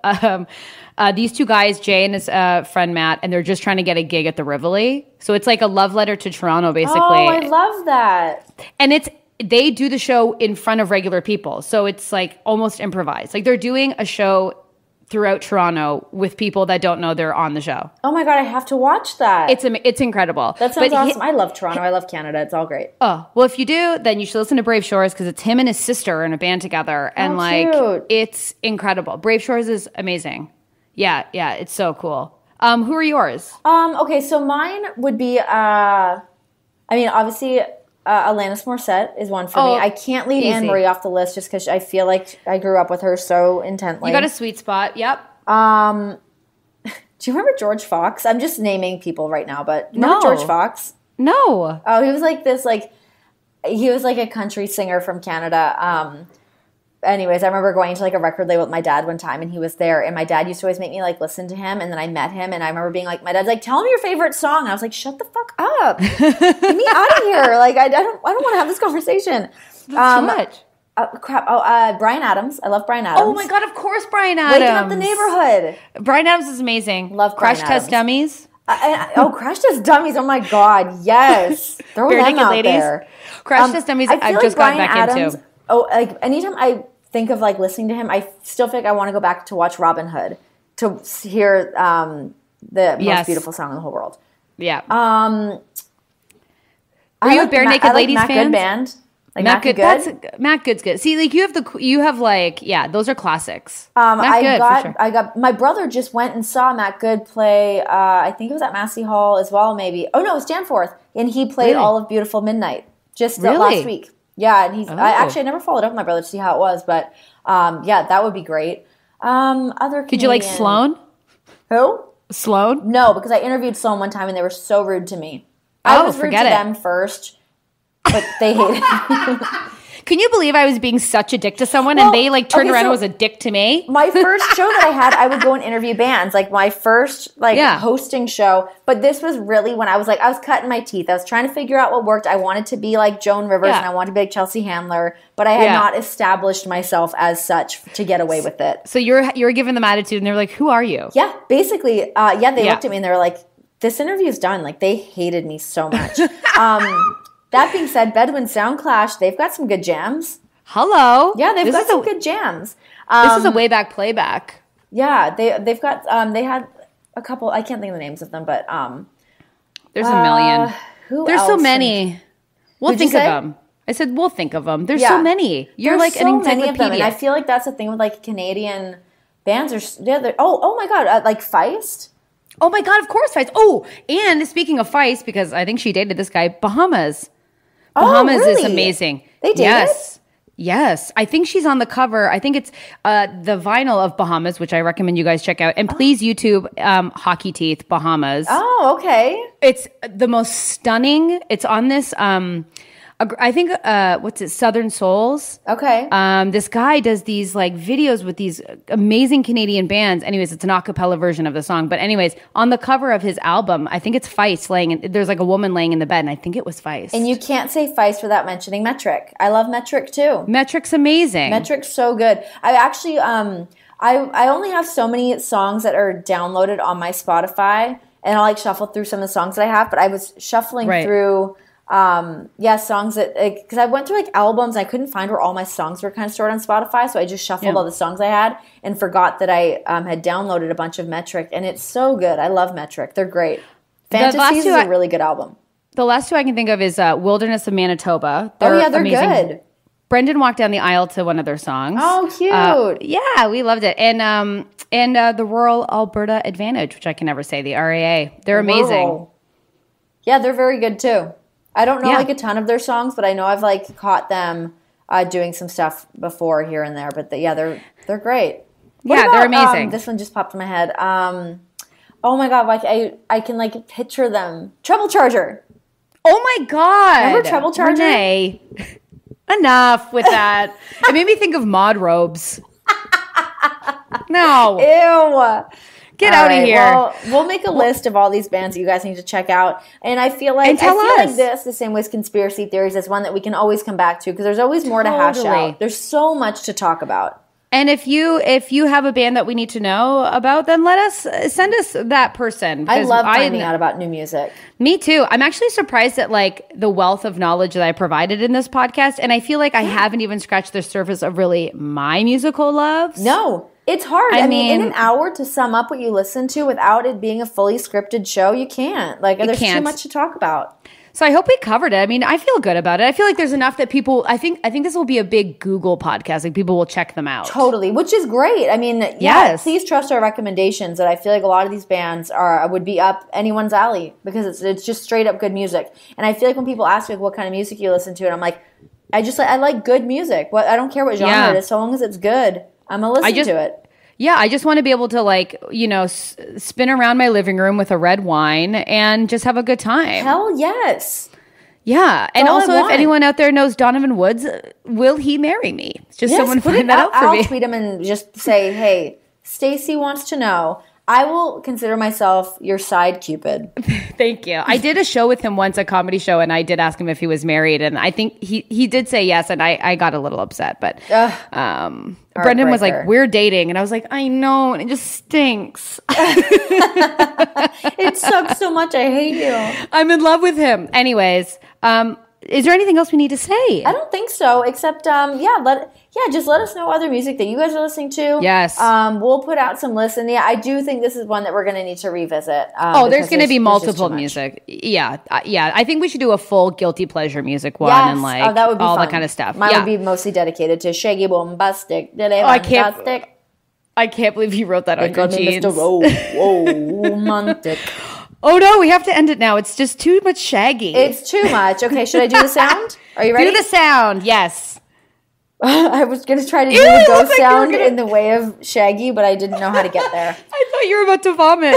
[SPEAKER 1] these two guys, Jay and his friend Matt, and they're just trying to get a gig at the Rivoli. So it's like a love letter to Toronto, basically.
[SPEAKER 2] Oh, I love that.
[SPEAKER 1] And they do the show in front of regular people. So it's like almost improvised. Like they're doing a show throughout Toronto with people that don't know they're on the show.
[SPEAKER 2] Oh my God, I have to watch that.
[SPEAKER 1] It's incredible.
[SPEAKER 2] That sounds awesome. I love Toronto. I love Canada. It's all great.
[SPEAKER 1] Oh, well, if you do, then you should listen to Brave Shores because it's him and his sister in a band together. And
[SPEAKER 2] cute.
[SPEAKER 1] It's incredible. Brave Shores is amazing. Yeah, it's so cool. Who are yours?
[SPEAKER 2] Okay, so mine would be, obviously, Alanis Morissette is one for me. I can't leave Anne Marie off the list just because I feel like I grew up with her so intently.
[SPEAKER 1] You got a sweet spot. Yep.
[SPEAKER 2] Do you remember George Fox? I'm just naming people right now, but remember George Fox?
[SPEAKER 1] No.
[SPEAKER 2] Oh, he was like this, he was like a country singer from Canada. Anyways, I remember going to like a record label with my dad one time, and he was there, and my dad used to always make me like listen to him, and then I met him, and I remember being like, my dad's like, tell him your favorite song. And I was like, shut the fuck up. Get me out of here. Like, I don't want to have this conversation.
[SPEAKER 1] That's too much.
[SPEAKER 2] Bryan Adams. I love Bryan Adams.
[SPEAKER 1] Oh my God, of course Bryan Adams.
[SPEAKER 2] Waking Up the Neighborhood.
[SPEAKER 1] Bryan Adams is amazing.
[SPEAKER 2] Love
[SPEAKER 1] Crash Test Dummies.
[SPEAKER 2] Crash Test Dummies. Oh my God, yes. Throw them out
[SPEAKER 1] ladies. There. Crash Test Dummies, I've just gotten back into.
[SPEAKER 2] Oh, like anytime I think of like listening to him, I still feel like I want to go back to watch Robin Hood to hear the most beautiful song in the whole world.
[SPEAKER 1] Yeah. Are you a Bare Naked Ladies
[SPEAKER 2] Matt
[SPEAKER 1] fan?
[SPEAKER 2] Good band. Like
[SPEAKER 1] Matt Good. Matt Good's good. See, like you have those are classics.
[SPEAKER 2] I got my brother just went and saw Matt Good play. I think it was at Massey Hall as well, maybe. Oh no, it was Danforth, and he played all of Beautiful Midnight just last week. Yeah, and I never followed up with my brother to see how it was, but that would be great.
[SPEAKER 1] Did you like Sloan?
[SPEAKER 2] Who?
[SPEAKER 1] Sloan?
[SPEAKER 2] No, because I interviewed Sloan one time and they were so rude to me. I was rude to them first, but they hated me.
[SPEAKER 1] Can you believe I was being such a dick to someone and they turned around and was a dick to me?
[SPEAKER 2] My first show that I had, I would go and interview bands, like my first hosting show. But this was really when I was cutting my teeth. I was trying to figure out what worked. I wanted to be like Joan Rivers and I wanted to be like Chelsea Handler, but I had not established myself as such to get away with it.
[SPEAKER 1] So you're giving them attitude and they're like, who are you?
[SPEAKER 2] Yeah, basically. They looked at me and they were like, this interview's done. Like they hated me so much. That being said, Bedouin Soundclash, they've got some good jams.
[SPEAKER 1] Hello.
[SPEAKER 2] Yeah, they've got some good jams.
[SPEAKER 1] This is a way back playback.
[SPEAKER 2] Yeah, they've got they had a couple. I can't think of the names of them, but
[SPEAKER 1] there's a million.
[SPEAKER 2] There's
[SPEAKER 1] so many. We'll think of them. I said we'll think of them. There's so many. You're
[SPEAKER 2] there's
[SPEAKER 1] like an encyclopedia.
[SPEAKER 2] Many of them, and I feel like that's the thing with like Canadian bands. Oh my God, like Feist.
[SPEAKER 1] Oh my God, of course Feist. Oh, and speaking of Feist, because I think she dated this guy, Bahamas. Bahamas is amazing.
[SPEAKER 2] They did?
[SPEAKER 1] Yes. I think she's on the cover. I think it's the vinyl of Bahamas, which I recommend you guys check out. And please YouTube Hockey Teeth Bahamas.
[SPEAKER 2] Oh, okay.
[SPEAKER 1] It's the most stunning. It's on this, I think, Southern Souls.
[SPEAKER 2] Okay.
[SPEAKER 1] This guy does these like videos with these amazing Canadian bands. Anyways, it's an a cappella version of the song. But anyways, on the cover of his album, I think it's Feist there's like a woman laying in the bed, and I think it was Feist.
[SPEAKER 2] And you can't say Feist without mentioning Metric. I love Metric too.
[SPEAKER 1] Metric's amazing.
[SPEAKER 2] Metric's so good. I actually, I only have so many songs that are downloaded on my Spotify, and I'll like shuffle through some of the songs that I have. But I was shuffling through. Songs that, because I went through like albums, I couldn't find where all my songs were kind of stored on Spotify, so I just shuffled all the songs I had and forgot that I had downloaded a bunch of Metric, and it's so good. I love Metric. They're great. Fantasies is a really good album.
[SPEAKER 1] The last two I can think of is Wilderness of Manitoba.
[SPEAKER 2] They're
[SPEAKER 1] amazing.
[SPEAKER 2] Good.
[SPEAKER 1] Brendan walked down the aisle to one of their songs.
[SPEAKER 2] Oh, cute.
[SPEAKER 1] Yeah, we loved it. And the Rural Alberta Advantage, which I can never say, the RAA. They're amazing.
[SPEAKER 2] Rural. Yeah, they're very good too. I don't know like a ton of their songs, but I know I've like caught them doing some stuff before here and there. But they're great.
[SPEAKER 1] They're amazing.
[SPEAKER 2] This one just popped in my head. Oh my God, like I can like picture them. Treble Charger.
[SPEAKER 1] Oh my God.
[SPEAKER 2] Remember Treble Charger?
[SPEAKER 1] Renee, enough with that. It made me think of mod robes. No.
[SPEAKER 2] Ew.
[SPEAKER 1] Get out of here.
[SPEAKER 2] Well, we'll make a list of all these bands that you guys need to check out. And I feel like this, the same way as conspiracy theories, is one that we can always come back to because there's always more to hash out. There's so much to talk about.
[SPEAKER 1] And if you have a band that we need to know about, then send us that person.
[SPEAKER 2] I love finding out about new music.
[SPEAKER 1] Me too. I'm actually surprised at like the wealth of knowledge that I provided in this podcast, and I feel like I haven't even scratched the surface of really my musical loves.
[SPEAKER 2] No, it's hard. I mean, in an hour to sum up what you listen to without it being a fully scripted show, you can't. Like, there's too much to talk about.
[SPEAKER 1] So I hope we covered it. I mean, I feel good about it. I feel like there's enough that people, I think this will be a big Google podcast. Like people will check them out.
[SPEAKER 2] Totally, which is great. I mean, yes. Please trust our recommendations. That I feel like a lot of these bands would be up anyone's alley because it's just straight up good music. And I feel like when people ask me like, what kind of music you listen to, and I'm like, I like good music. I don't care what genre it is, so long as it's good, I'm gonna listen to it.
[SPEAKER 1] Yeah, I just want to be able to like, spin around my living room with a red wine and just have a good time.
[SPEAKER 2] Hell yes.
[SPEAKER 1] Yeah. And also if anyone out there knows Donovan Woods, will he marry me? Just someone find that out for me.
[SPEAKER 2] I'll tweet him and just say, hey, Stacy wants to know. I will consider myself your side Cupid.
[SPEAKER 1] Thank you. I did a show with him once, a comedy show, and I did ask him if he was married, and I think he did say yes, and I got a little upset. But Brendan was like, we're dating, and I was like, I know, and it just stinks.
[SPEAKER 2] It sucks so much. I hate you.
[SPEAKER 1] I'm in love with him. Anyways, is there anything else we need to say?
[SPEAKER 2] I don't think so, except just let us know other music that you guys are listening to.
[SPEAKER 1] Yes.
[SPEAKER 2] We'll put out some lists, and I do think this is one that we're going to need to revisit.
[SPEAKER 1] There's going to be multiple music. Yeah. I think we should do a full guilty pleasure music one and like that would be all fun. That kind of stuff.
[SPEAKER 2] Mine would be mostly dedicated to Shaggy Bombastic.
[SPEAKER 1] I can't believe you wrote that on your jeans.
[SPEAKER 2] Mr. Romantic.
[SPEAKER 1] Oh no, we have to end it now. It's just too much Shaggy.
[SPEAKER 2] It's too much. Okay, should I do the sound? Are you ready?
[SPEAKER 1] Do the sound, yes.
[SPEAKER 2] I was going to try to do the ghost sound in the way of Shaggy, but I didn't know how to get there.
[SPEAKER 1] I thought you were about to vomit.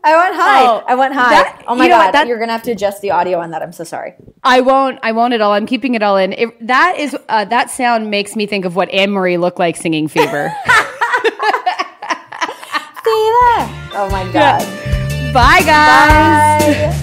[SPEAKER 2] I went high. Oh my God. You're going to have to adjust the audio on that. I'm so sorry.
[SPEAKER 1] I won't at all. I'm keeping it all in. That sound makes me think of what Anne-Marie looked like singing Fever.
[SPEAKER 2] Oh my God.
[SPEAKER 1] Bye, guys.
[SPEAKER 2] Bye.